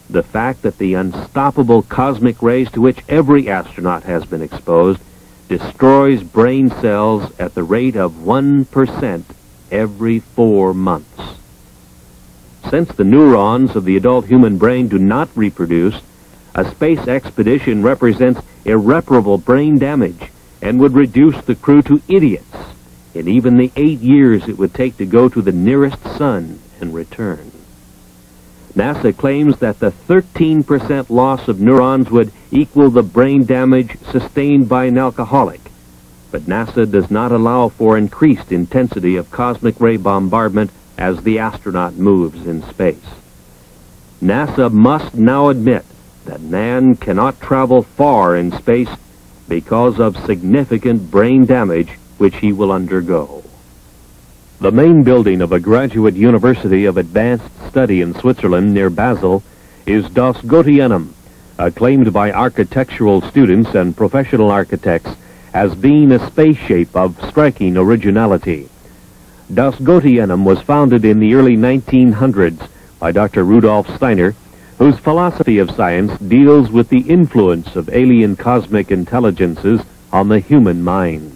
Speaker 3: the fact that the unstoppable cosmic rays to which every astronaut has been exposed destroys brain cells at the rate of 1% every 4 months. Since the neurons of the adult human brain do not reproduce, a space expedition represents irreparable brain damage and would reduce the crew to idiots in even the 8 years it would take to go to the nearest sun and return. NASA claims that the 13% loss of neurons would equal the brain damage sustained by an alcoholic, but NASA does not allow for increased intensity of cosmic ray bombardment as the astronaut moves in space. NASA must now admit that man cannot travel far in space because of significant brain damage which he will undergo. The main building of a graduate university of advanced study in Switzerland near Basel is Das Gotianum, acclaimed by architectural students and professional architects as being a space shape of striking originality. Das Gotianum was founded in the early 1900s by Dr. Rudolf Steiner, whose philosophy of science deals with the influence of alien cosmic intelligences on the human mind.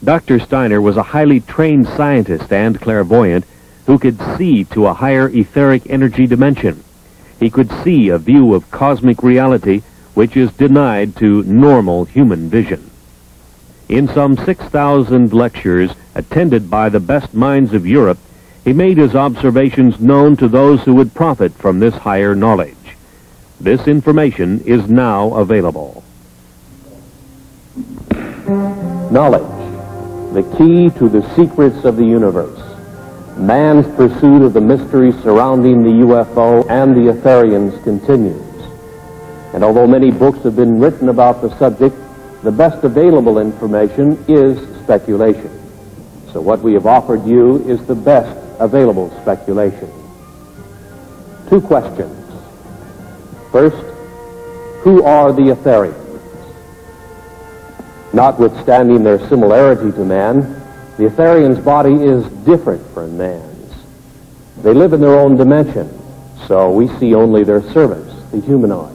Speaker 3: Dr. Steiner was a highly trained scientist and clairvoyant who could see to a higher etheric energy dimension. He could see a view of cosmic reality which is denied to normal human vision. In some 6,000 lectures attended by the best minds of Europe, he made his observations known to those who would profit from this higher knowledge. This information is now available.
Speaker 1: Knowledge, the key to the secrets of the universe. Man's pursuit of the mystery surrounding the UFO and the Etherians continues. And although many books have been written about the subject, the best available information is speculation. So what we have offered you is the best available speculation. 2 questions. First, who are the Etherians? Notwithstanding their similarity to man, the Etherians' body is different from man's. They live in their own dimension, so we see only their servants, the humanoids.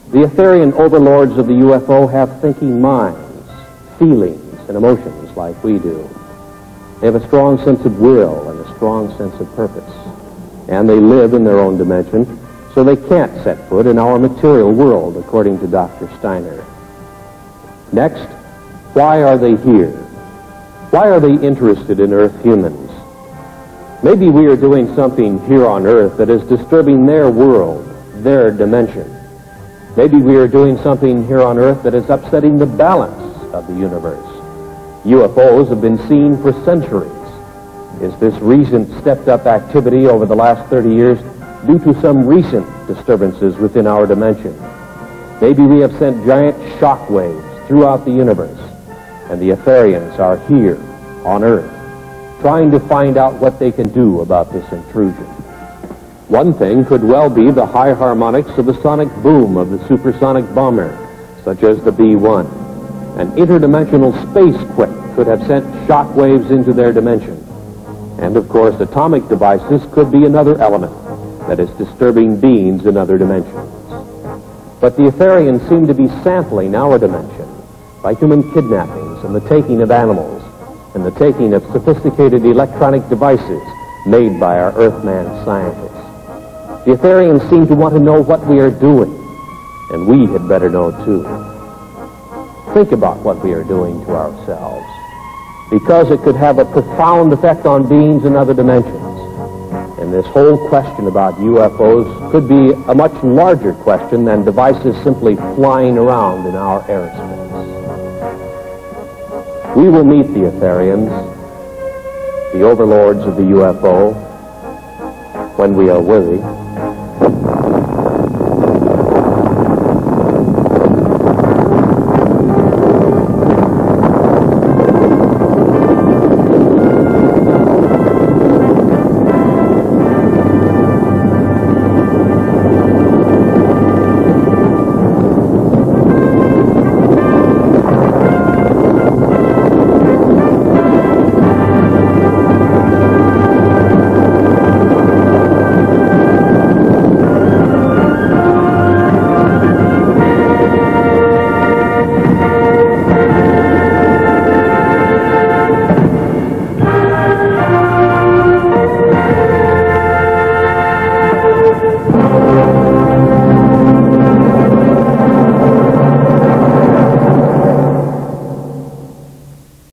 Speaker 1: The Etherian overlords of the UFO have thinking minds, feelings, and emotions like we do. They have a strong sense of will and a strong sense of purpose. And they live in their own dimension, so they can't set foot in our material world, according to Dr. Steiner. Next, why are they here? Why are they interested in Earth humans? Maybe we are doing something here on Earth that is disturbing their world, their dimension. Maybe we are doing something here on Earth that is upsetting the balance of the universe. UFOs have been seen for centuries. Is this recent stepped-up activity over the last 30 years due to some recent disturbances within our dimension? Maybe we have sent giant shock waves throughout the universe, and the Etherians are here on Earth, trying to find out what they can do about this intrusion. One thing could well be the high harmonics of the sonic boom of the supersonic bomber, such as the B-1. An interdimensional space quake could have sent shock waves into their dimension. And of course, atomic devices could be another element that is disturbing beings in other dimensions. But the Etherians seem to be sampling our dimension by human kidnappings and the taking of animals and the taking of sophisticated electronic devices made by our Earthman scientists. The Etherians seem to want to know what we are doing, and we had better know too. Think about what we are doing to ourselves, because it could have a profound effect on beings in other dimensions. And this whole question about UFOs could be a much larger question than devices simply flying around in our airspace. We will meet the Etherians, the overlords of the UFO, when we are worthy.